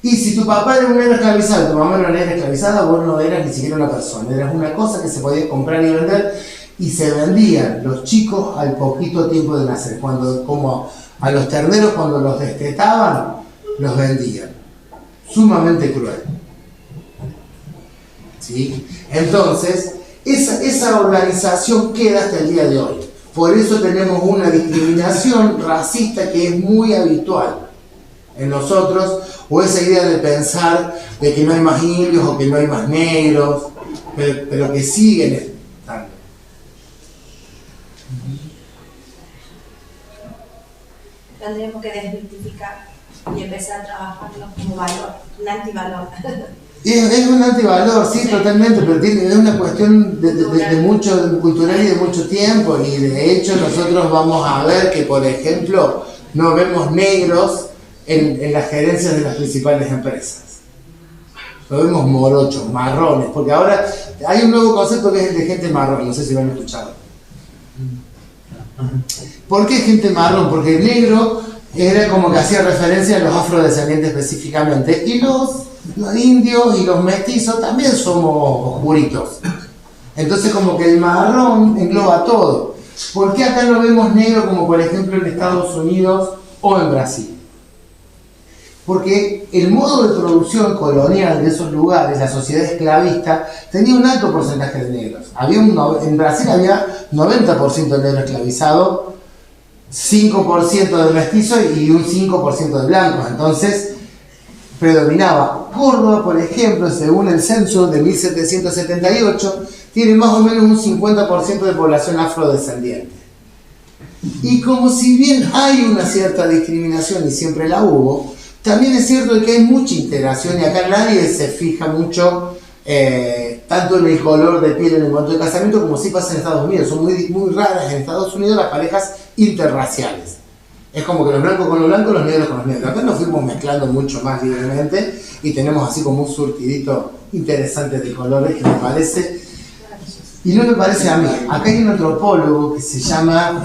Y si tu papá era un negro esclavizado y tu mamá era una negra esclavizada, vos no eras ni siquiera una persona, eras una cosa que se podía comprar y vender, y se vendían los chicos al poquito tiempo de nacer, como a los terneros cuando los destetaban, los vendían. Sumamente cruel. ¿Sí? Entonces, esa organización queda hasta el día de hoy. Por eso tenemos una discriminación racista que es muy habitual en nosotros, o esa idea de pensar de que no hay más indios o que no hay más negros, pero que siguen estando. Tendríamos que desmitificar y empezar a trabajarlo como valor, un antivalor. Es un antivalor, sí, totalmente, pero es una cuestión de mucho cultural y de mucho tiempo, y de hecho nosotros vamos a ver que, por ejemplo, no vemos negros en las gerencias de las principales empresas. Lo vemos morochos, marrones, porque ahora hay un nuevo concepto que es el de gente marrón, no sé si lo han escuchado. ¿Por qué gente marrón? Porque el negro era como que hacía referencia a los afrodescendientes específicamente, y los indios y los mestizos también somos oscuritos. Entonces como que el marrón engloba todo. ¿Por qué acá no vemos negro como por ejemplo en Estados Unidos o en Brasil? Porque el modo de producción colonial de esos lugares, la sociedad esclavista, tenía un alto porcentaje de negros. En Brasil había 90% de negro esclavizado, 5% de mestizo y un 5% de blancos. Entonces predominaba. Córdoba, por ejemplo, según el censo de 1778, tiene más o menos un 50% de población afrodescendiente. Y como si bien hay una cierta discriminación y siempre la hubo, también es cierto que hay mucha integración, y acá nadie se fija mucho tanto en el color de piel en el momento de casamiento como sí pasa en Estados Unidos. Son muy raras en Estados Unidos las parejas interraciales. Es como que los blancos con los blancos, los negros con los negros. Acá nos fuimos mezclando mucho más libremente y tenemos así como un surtidito interesante de colores que me parece, y no me parece a mí. Acá hay un antropólogo que se llama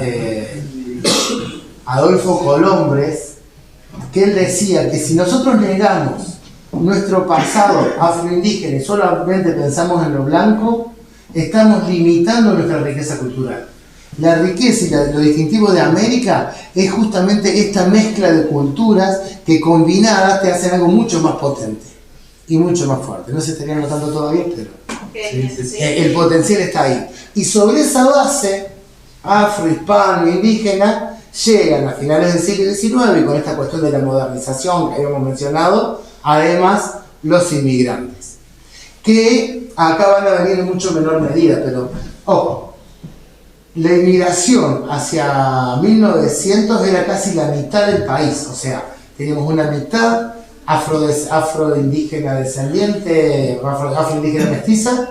Adolfo Colombres, que él decía que si nosotros negamos nuestro pasado afroindígena y solamente pensamos en lo blanco, estamos limitando nuestra riqueza cultural. La riqueza y lo distintivo de América es justamente esta mezcla de culturas que combinadas te hacen algo mucho más potente y mucho más fuerte. No se estaría notando todavía, pero el potencial está ahí. Y sobre esa base, afro, hispano, indígena, llegan a finales del siglo XIX y con esta cuestión de la modernización que habíamos mencionado, además los inmigrantes, que acá van a venir en mucho menor medida, pero ojo, la inmigración hacia 1900 era casi la mitad del país, o sea, teníamos una mitad afroindígena descendiente, afroindígena mestiza,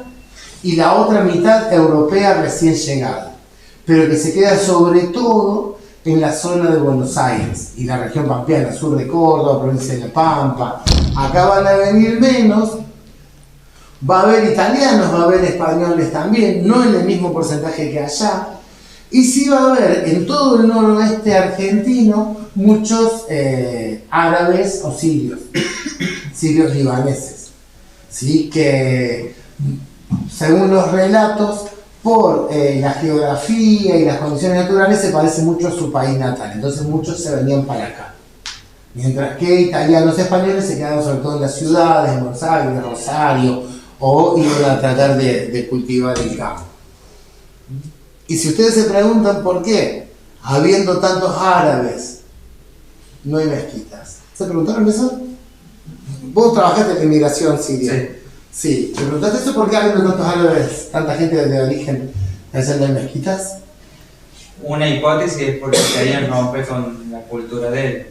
y la otra mitad europea recién llegada, pero que se queda sobre todo en la zona de Buenos Aires y la región pampeana, sur de Córdoba, provincia de La Pampa. Acá van a venir menos, va a haber italianos, va a haber españoles también, no en el mismo porcentaje que allá, y sí va a haber en todo el noroeste argentino muchos árabes o sirios libaneses, ¿sí? Que según los relatos, por la geografía y las condiciones naturales se parece mucho a su país natal, entonces muchos se venían para acá. Mientras que italianos y españoles se quedaban sobre todo en las ciudades, en Buenos Aires, Rosario, o iban a tratar de cultivar el campo. Y si ustedes se preguntan por qué, habiendo tantos árabes, no hay mezquitas. ¿Se preguntaron eso? Vos trabajaste en la inmigración siria. Sí. Sí. ¿Te preguntaste eso por qué habiendo tantos árabes, tanta gente de origen, no hay mezquitas? Una hipótesis es porque querían romper con la cultura de él,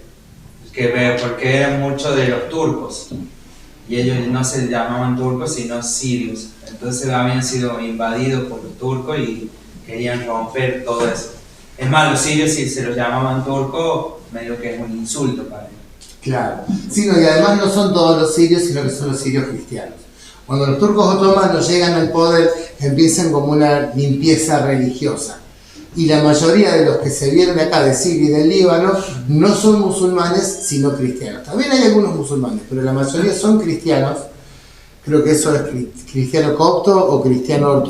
porque eran muchos de los turcos y ellos no se llamaban turcos sino sirios, entonces habían sido invadidos por los turcos y querían romper todo eso. Es más, los sirios, si se los llamaban turcos, medio que es un insulto para ellos. Claro, sí, no, y además no son todos los sirios, sino que son los sirios cristianos. Cuando los turcos otomanos llegan al poder, empiezan como una limpieza religiosa. Y la mayoría de los que se vienen acá de Siria y del Líbano no son musulmanes, sino cristianos. También hay algunos musulmanes, pero la mayoría son cristianos. Creo que eso es cristiano copto o cristiano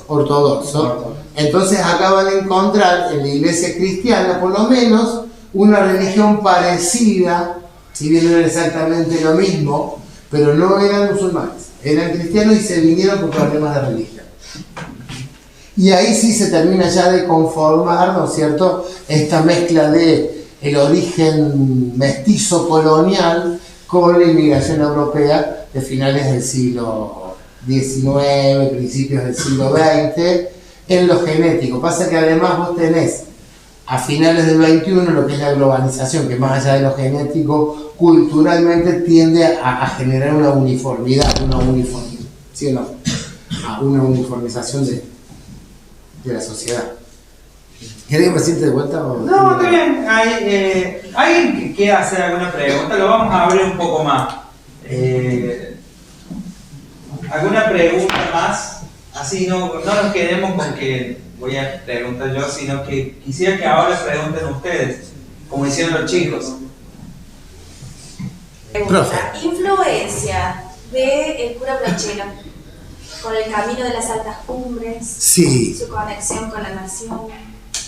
ortodoxo. Entonces acá van a encontrar en la iglesia cristiana, por lo menos, una religión parecida, si bien no era exactamente lo mismo, pero no eran musulmanes, eran cristianos y se vinieron por problemas de religión. Y ahí sí se termina ya de conformar, ¿no es cierto?, esta mezcla de el origen mestizo colonial con la inmigración europea de finales del siglo XIX, principios del siglo XX, en lo genético. Pasa que además vos tenés a finales del XXI lo que es la globalización, que más allá de lo genético, culturalmente tiende a generar una uniformidad, ¿sí o no? A una uniformización de la sociedad. ¿Querés que me siente de vuelta? O... No, está bien. ¿Alguien que quiera hacer alguna pregunta? Lo vamos a abrir un poco más. ¿Alguna pregunta más? Así no nos quedemos con que voy a preguntar yo, sino que quisiera que ahora pregunten ustedes, como hicieron los chicos. Pregunta, influencia de el cura Brochero con el camino de las altas cumbres, sí, su conexión con la nación.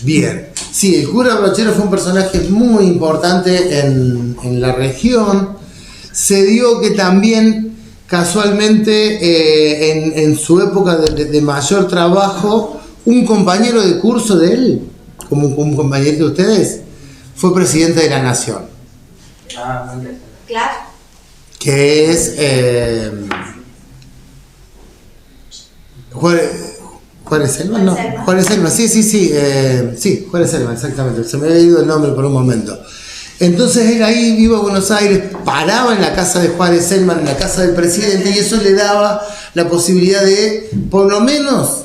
Bien, sí, el cura Brochero fue un personaje muy importante en la región. Se dio que también casualmente en su época de mayor trabajo, un compañero de curso de él, como un compañero de ustedes, fue presidente de la Nación. Ah, muy bien. Claro. Que es Juárez Selma, ¿no? Juárez Selma, sí, Juárez Selma, exactamente. Se me había ido el nombre por un momento. Entonces él ahí iba a Buenos Aires, paraba en la casa de Juárez Selma, en la casa del presidente, y eso le daba la posibilidad de, por lo menos,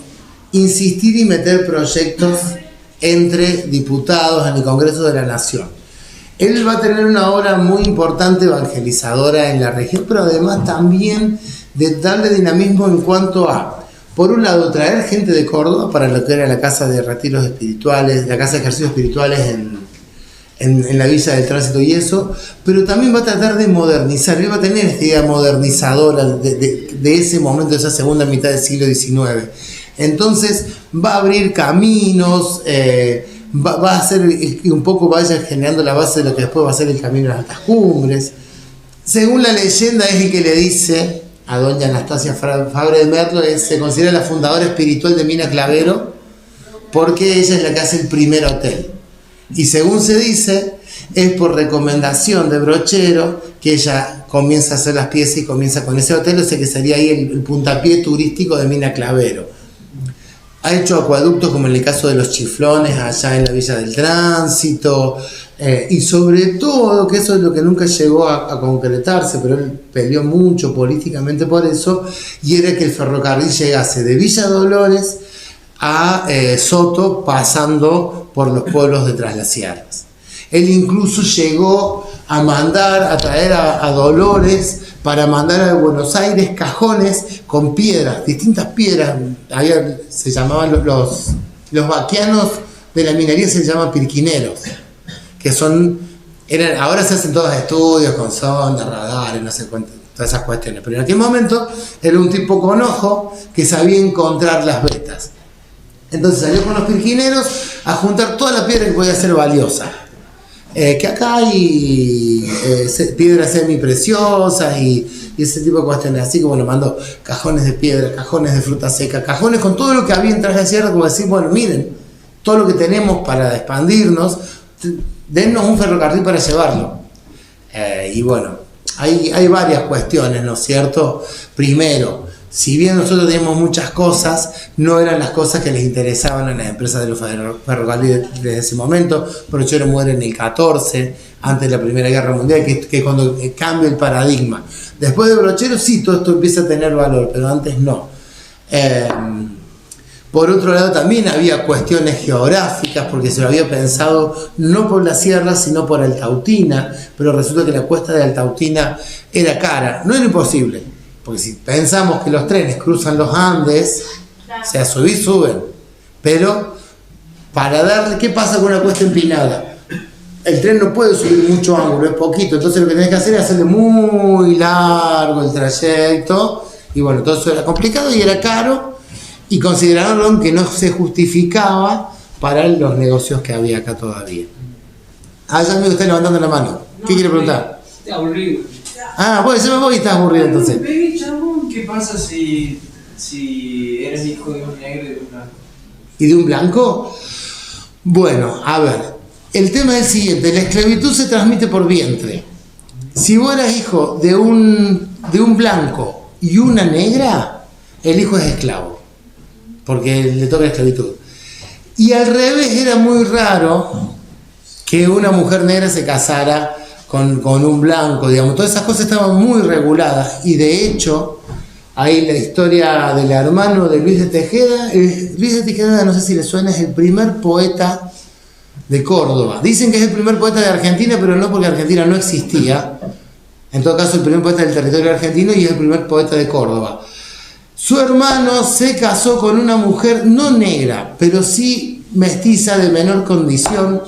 insistir y meter proyectos entre diputados en el Congreso de la Nación. Él va a tener una obra muy importante evangelizadora en la región, pero además también de darle dinamismo en cuanto a, por un lado, traer gente de Córdoba para lo que era la casa de retiros espirituales, la casa de ejercicios espirituales en la Villa del Tránsito y eso, pero también va a tratar de modernizar, él va a tener esta idea modernizadora de ese momento, de esa segunda mitad del siglo XIX. Entonces va a abrir caminos, va a hacer un poco, vaya generando la base de lo que después va a ser el camino a las altas cumbres. Según la leyenda es el que le dice a doña Anastasia Fabre de Merlo, se considera la fundadora espiritual de Mina Clavero, porque ella es la que hace el primer hotel. Y según se dice, es por recomendación de Brochero que ella comienza a hacer las piezas y comienza con ese hotel, o sea que sería ahí el puntapié turístico de Mina Clavero. Ha hecho acueductos como en el caso de los Chiflones allá en la Villa del Tránsito, y sobre todo, que eso es lo que nunca llegó a concretarse, pero él peleó mucho políticamente por eso, y era que el ferrocarril llegase de Villa Dolores a Soto, pasando por los pueblos de Tras las Sierras. Él incluso llegó a mandar, a traer a Dolores para mandar a Buenos Aires cajones con piedras, distintas piedras. Se llamaban los vaquianos de la minería, se llaman pirquineros, que ahora se hacen todos estudios con sondas, radares, no sé cuánto, todas esas cuestiones, pero en aquel momento era un tipo con ojo que sabía encontrar las vetas. Entonces salió con los pirquineros a juntar toda la piedra que podía ser valiosa. Que acá hay piedras semipreciosas y ese tipo de cuestiones. Así que bueno, mandó cajones de piedra, cajones de fruta seca, cajones con todo lo que había en Tras la Sierra, como decir, bueno, miren, todo lo que tenemos para expandirnos, dennos un ferrocarril para llevarlo. Y bueno, hay varias cuestiones, ¿no es cierto? Primero, si bien nosotros teníamos muchas cosas, no eran las cosas que les interesaban a las empresas de los ferrocarriles desde ese momento. Brochero muere en el 14, antes de la Primera Guerra Mundial, que es cuando cambia el paradigma. Después de Brochero sí, todo esto empieza a tener valor, pero antes no. Por otro lado también había cuestiones geográficas, porque se lo había pensado no por la sierra, sino por Altautina, pero resulta que la cuesta de Altautina era cara. No era imposible, porque si pensamos que los trenes cruzan los Andes, o sea, suben, pero para darle, ¿qué pasa con una cuesta empinada? El tren no puede subir mucho ángulo, es poquito, entonces lo que tenés que hacer es hacerle muy largo el trayecto, y bueno, todo eso era complicado y era caro, y consideraron que no se justificaba para los negocios que había acá todavía. Ah, ya me está levantando la mano. ¿Qué quiere preguntar? Estoy aburrido. Ah, pues yo me voy y estás aburrido entonces. ¿Qué pasa si eres hijo de un negro y de un blanco? ¿Y de un blanco? Bueno, a ver, el tema es el siguiente, la esclavitud se transmite por vientre. Si vos eras hijo de un blanco y una negra, el hijo es esclavo, porque le toca la esclavitud. Y al revés, era muy raro que una mujer negra se casara con un blanco, digamos. Todas esas cosas estaban muy reguladas, y de hecho hay la historia del hermano de Luis de Tejeda. Luis de Tejeda, no sé si le suena, es el primer poeta de Córdoba. Dicen que es el primer poeta de Argentina, pero no, porque Argentina no existía. En todo caso, el primer poeta del territorio argentino, y es el primer poeta de Córdoba. Su hermano se casó con una mujer no negra, pero sí mestiza de menor condición,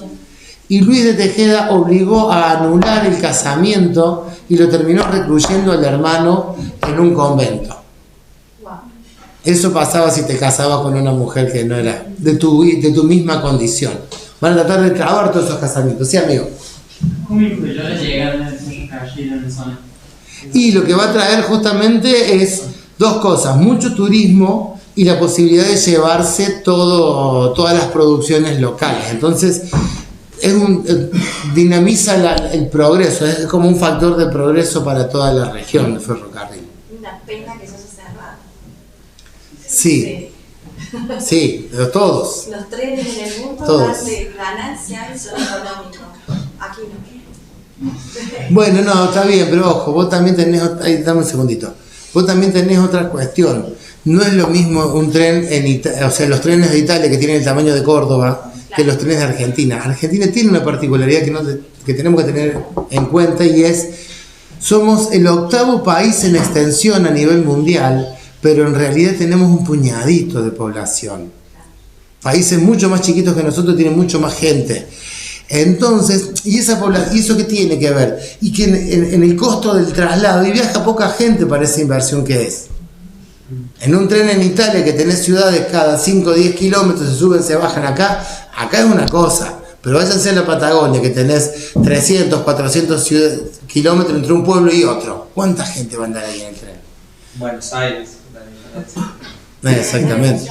y Luis de Tejeda obligó a anular el casamiento y lo terminó recluyendo al hermano en un convento. Eso pasaba si te casabas con una mujer que no era de tu misma condición. Van a tratar de trabar todos esos casamientos. ¿Sí, amigo? ¿Cómo influyó la llegada de esos ferrocarriles en la zona? Y lo que va a traer justamente es dos cosas: mucho turismo y la posibilidad de llevarse todas las producciones locales. Entonces, dinamiza el progreso, es como un factor de progreso para toda la región, el ferrocarril. Una pena que se haya cerrado. Sí, sí, pero todos. Los trenes en el mundo Todos. dan de ganancia y son económicos. Aquí no. Bueno, no, está bien, pero ojo, vos también tenés, dame un segundito, vos también tenés otra cuestión. No es lo mismo un tren o sea, los trenes de Italia, que tienen el tamaño de Córdoba, que los trenes de Argentina. Argentina tiene una particularidad que tenemos que tener en cuenta, y somos el 8º país en extensión a nivel mundial, pero en realidad tenemos un puñadito de población. Países mucho más chiquitos que nosotros tienen mucho más gente. Entonces, ¿y eso qué tiene que ver? Y que en el costo del traslado, y viaja poca gente para esa inversión que es. En un tren en Italia que tenés ciudades cada 5 o 10 kilómetros, se suben, se bajan acá es una cosa. Pero váyanse a la Patagonia que tenés 300, 400 kilómetros entre un pueblo y otro. ¿Cuánta gente va a andar ahí en el tren? Buenos Aires. Exactamente.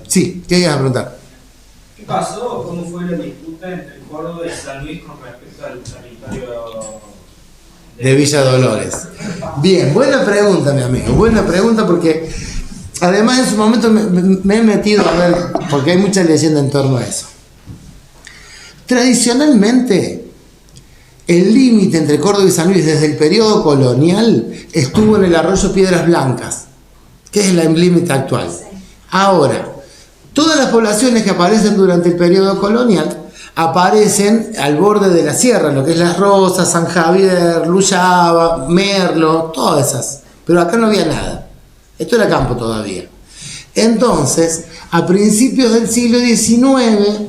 Sí, ¿qué ibas a preguntar? ¿Qué pasó? ¿Cómo fue la disputa entre Córdoba y San Luis con respecto al territorio de Villa Dolores? Bien, buena pregunta, mi amigo. Buena pregunta porque además en su momento me he metido a ver, porque hay mucha leyenda en torno a eso. Tradicionalmente, el límite entre Córdoba y San Luis desde el periodo colonial estuvo en el arroyo Piedras Blancas, que es el límite actual. Ahora, todas las poblaciones que aparecen durante el periodo colonial aparecen al borde de la sierra, lo que es Las Rosas, San Javier, Luyaba, Merlo, todas esas. Pero acá no había nada. Esto era campo todavía. Entonces, a principios del siglo XIX,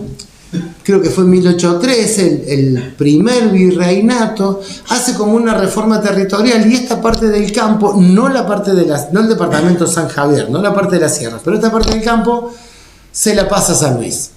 creo que fue en 1813, el primer virreinato hace como una reforma territorial y esta parte del campo, no la parte de no el departamento San Javier, no la parte de la sierra, pero esta parte del campo se la pasa a San Luis.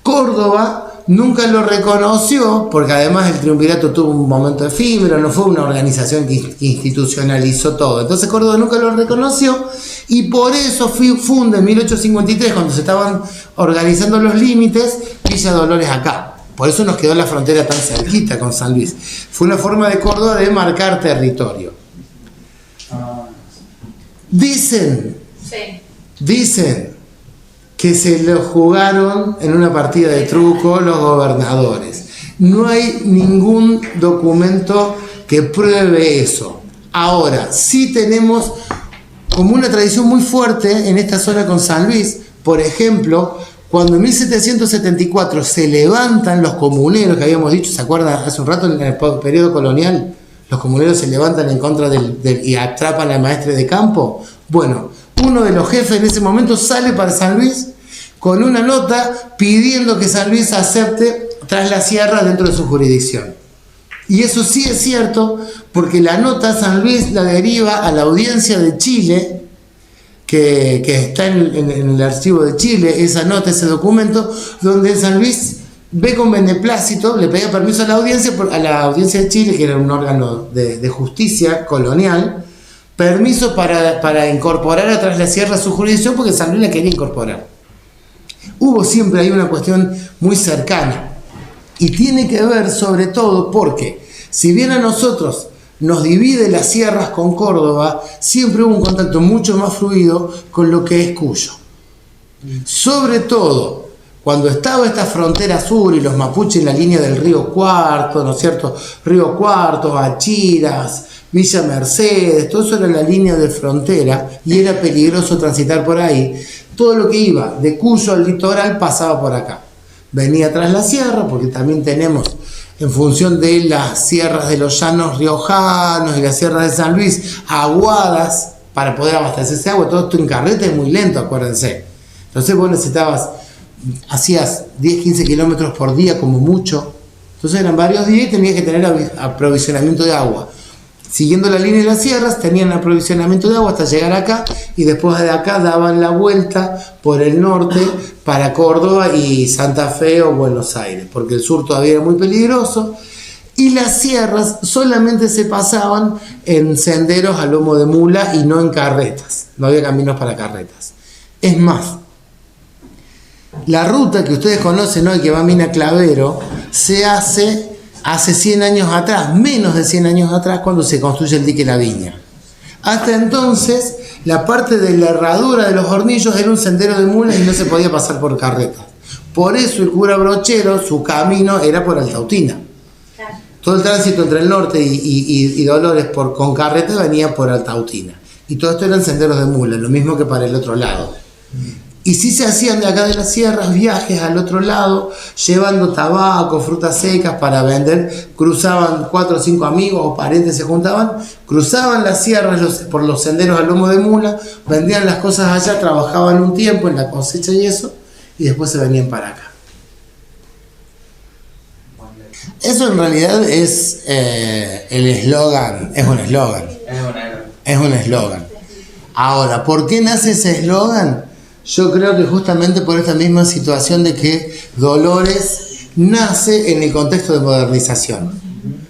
Córdoba nunca lo reconoció, porque además el triunvirato tuvo un momento efímero, no fue una organización que institucionalizó todo. Entonces Córdoba nunca lo reconoció y por eso funda en 1853, cuando se estaban organizando los límites, Villa Dolores acá. Por eso nos quedó la frontera tan cerquita con San Luis. Fue una forma de Córdoba de marcar territorio. Dicen que se lo jugaron en una partida de truco los gobernadores. No hay ningún documento que pruebe eso. Ahora, sí tenemos como una tradición muy fuerte en esta zona con San Luis. Por ejemplo, cuando en 1774 se levantan los comuneros, que habíamos dicho, ¿se acuerdan? Hace un rato en el periodo colonial, los comuneros se levantan en contra y atrapan al maestre de campo. Bueno, uno de los jefes en ese momento sale para San Luis con una nota pidiendo que San Luis acepte Tras la Sierra dentro de su jurisdicción. Y eso sí es cierto, porque la nota San Luis la deriva a la Audiencia de Chile, que está en el archivo de Chile, esa nota, ese documento, donde San Luis ve con beneplácito, le pedía permiso a la Audiencia de Chile, que era un órgano de justicia colonial, permiso para incorporar a Tras la Sierra a su jurisdicción, porque San Luis la quería incorporar. Hubo siempre ahí una cuestión muy cercana, y tiene que ver sobre todo porque, si bien a nosotros nos divide las sierras con Córdoba, siempre hubo un contacto mucho más fluido con lo que es Cuyo. Sobre todo, cuando estaba esta frontera sur y los mapuches en la línea del Río Cuarto, ¿no es cierto? Río Cuarto, Achiras, Villa Mercedes, todo eso era la línea de frontera y era peligroso transitar por ahí. Todo lo que iba de Cuyo al litoral pasaba por acá. Venía Tras la Sierra, porque también tenemos, en función de las sierras de los llanos riojanos y las sierras de San Luis, aguadas para poder abastecerse de agua. Todo esto en carreta es muy lento, acuérdense. Entonces vos hacías 10, 15 kilómetros por día como mucho. Entonces eran varios días y tenías que tener aprovisionamiento de agua. Siguiendo la línea de las sierras, tenían aprovisionamiento de agua hasta llegar acá y después de acá daban la vuelta por el norte para Córdoba y Santa Fe o Buenos Aires, porque el sur todavía era muy peligroso y las sierras solamente se pasaban en senderos a lomo de mula y no en carretas, no había caminos para carretas. Es más, la ruta que ustedes conocen hoy, que va a Mina Clavero, se hace 100 años atrás, menos de 100 años atrás, cuando se construye el dique La Viña. Hasta entonces, la parte de la herradura de los hornillos era un sendero de mulas y no se podía pasar por carretas. Por eso el cura Brochero, su camino era por Altautina. Todo el tránsito entre el norte y Dolores con carretas venía por Altautina. Y todo esto eran senderos de mulas, lo mismo que para el otro lado. Y sí se hacían de acá de las sierras viajes al otro lado, llevando tabaco, frutas secas para vender. Cruzaban 4 o 5 amigos o parientes, se juntaban, cruzaban las sierras por los senderos al lomo de mula, vendían las cosas allá, trabajaban un tiempo en la cosecha y eso, y después se venían para acá. Eso en realidad es el eslogan, es un eslogan. Es un eslogan. Ahora, ¿por qué nace ese eslogan? Yo creo que justamente por esta misma situación de que Dolores nace en el contexto de modernización.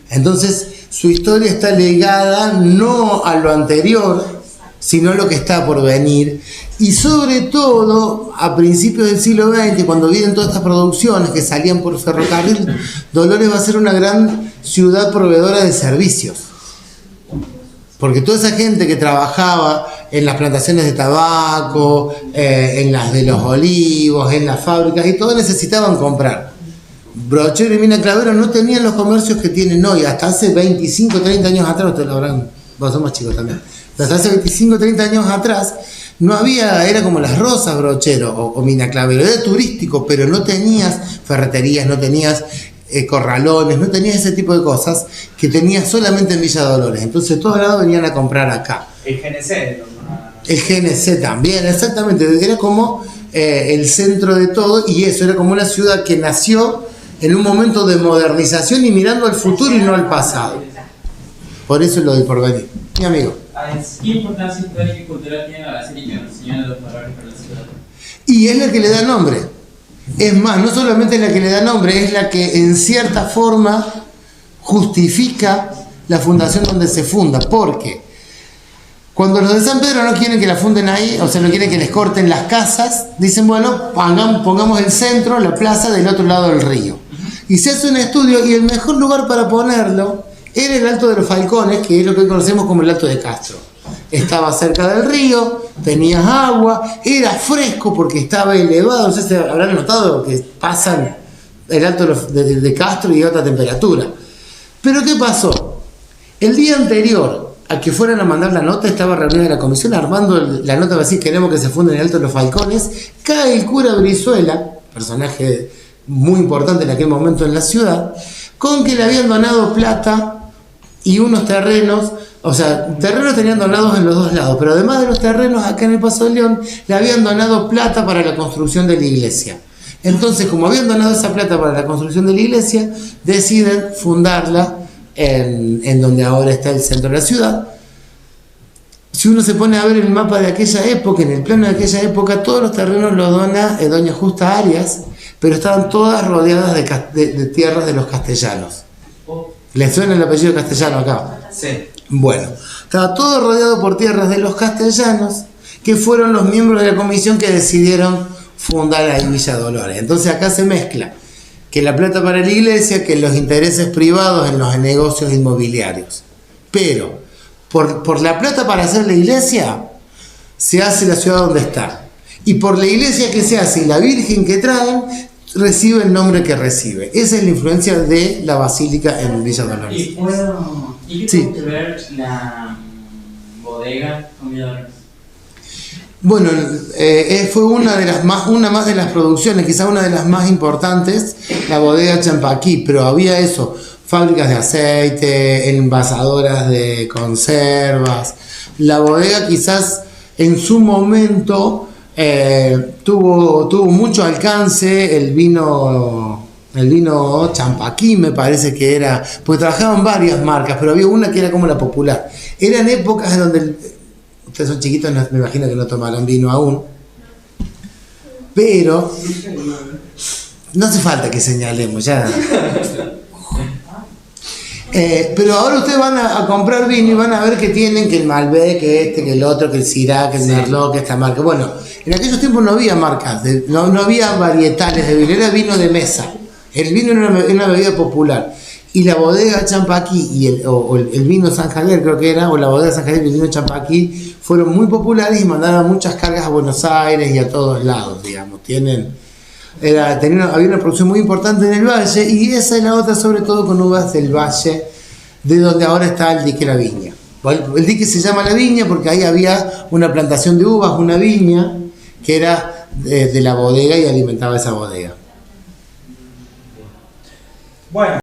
Entonces, su historia está ligada no a lo anterior, sino a lo que está por venir. Y sobre todo, a principios del siglo XX, cuando vienen todas estas producciones que salían por ferrocarril, Dolores va a ser una gran ciudad proveedora de servicios. Porque toda esa gente que trabajaba en las plantaciones de tabaco, en las de los olivos, en las fábricas, y todos necesitaban comprar. Brochero y Mina Clavero no tenían los comercios que tienen hoy. Hasta hace 25, 30 años atrás, ustedes lo habrán, vos sos más chicos también. Hasta hace 25, 30 años atrás, no había, era como Las Rosas, Brochero o Mina Clavero. Era turístico, pero no tenías ferreterías, no tenías corralones, no tenías ese tipo de cosas que tenías solamente en Villa Dolores. Entonces todos lados venían a comprar acá. El GNC. El GNC también, exactamente. Era como el centro de todo, y eso, era como una ciudad que nació en un momento de modernización y mirando al futuro y no al pasado. Por eso es lo del porvenir. Mi amigo. ¿Qué importancia histórica y cultural tiene la basílica en el Señor de los Valores para la ciudad? Y es la que le da nombre. Es más, no solamente es la que le da nombre, es la que en cierta forma justifica la fundación donde se funda. Porque cuando los de San Pedro no quieren que la funden ahí, o sea, no quieren que les corten las casas, dicen, bueno, pongamos el centro, la plaza del otro lado del río. Y se hace un estudio, y el mejor lugar para ponerlo era el Alto de los Falcones, que es lo que hoy conocemos como el Alto de Castro. Estaba cerca del río, tenías agua, era fresco porque estaba elevado. No sé si habrán notado que pasan el Alto de Castro y otra temperatura. Pero ¿qué pasó? El día anterior a que fueran a mandar la nota, estaba reunida la comisión armando la nota para decir queremos que se funde en el Alto de los Falcones. Cae el cura Brizuela, personaje muy importante en aquel momento en la ciudad, con que le habían donado plata y unos terrenos. O sea, terrenos tenían donados en los dos lados, pero además de los terrenos acá en el Paso del León, le habían donado plata para la construcción de la iglesia. Entonces, como habían donado esa plata para la construcción de la iglesia, deciden fundarla en donde ahora está el centro de la ciudad. Si uno se pone a ver el mapa de aquella época, en el plano de aquella época, todos los terrenos los dona doña Justa Arias, pero estaban todas rodeadas de tierras de los castellanos. ¿Les suena el apellido castellano acá? Sí. Bueno, estaba todo rodeado por tierras de los castellanos, que fueron los miembros de la comisión que decidieron fundar ahí Villa Dolores. Entonces acá se mezcla que la plata para la iglesia, que los intereses privados en los negocios inmobiliarios. Pero por la plata para hacer la iglesia, se hace la ciudad donde está. Y por la iglesia que se hace y la virgen que traen, recibe el nombre que recibe. Esa es la influencia de la basílica en Villa Dolores. ¿Y qué tiene que ver la bodega con Villa Dolores? Bueno, fue una más de las producciones, quizás una de las más importantes, la bodega Champaquí, pero había eso, fábricas de aceite, envasadoras de conservas. La bodega quizás en su momento tuvo mucho alcance. El vino Champaquí me parece que era, porque trabajaban varias marcas, pero había una que era como la popular. Eran épocas en donde, ustedes son chiquitos, me imagino que no tomaron vino aún, pero no hace falta que señalemos ya. Pero ahora ustedes van a comprar vino y van a ver que tienen que el Malbec, que que el otro, que el Syrah, que el Merlot, que esta marca. Bueno, en aquellos tiempos no había marcas, no había varietales de vino, era vino de mesa. El vino era una bebida popular. Y la bodega Champaquí y el vino San Javier, creo que era, o la bodega San Javier y el vino Champaquí, fueron muy populares y mandaban muchas cargas a Buenos Aires y a todos lados, digamos. Había una producción muy importante en el valle, y esa es la otra, sobre todo con uvas del valle, de donde ahora está el dique La Viña. El dique se llama La Viña porque ahí había una plantación de uvas, una viña, que era de la bodega y alimentaba esa bodega. Bueno.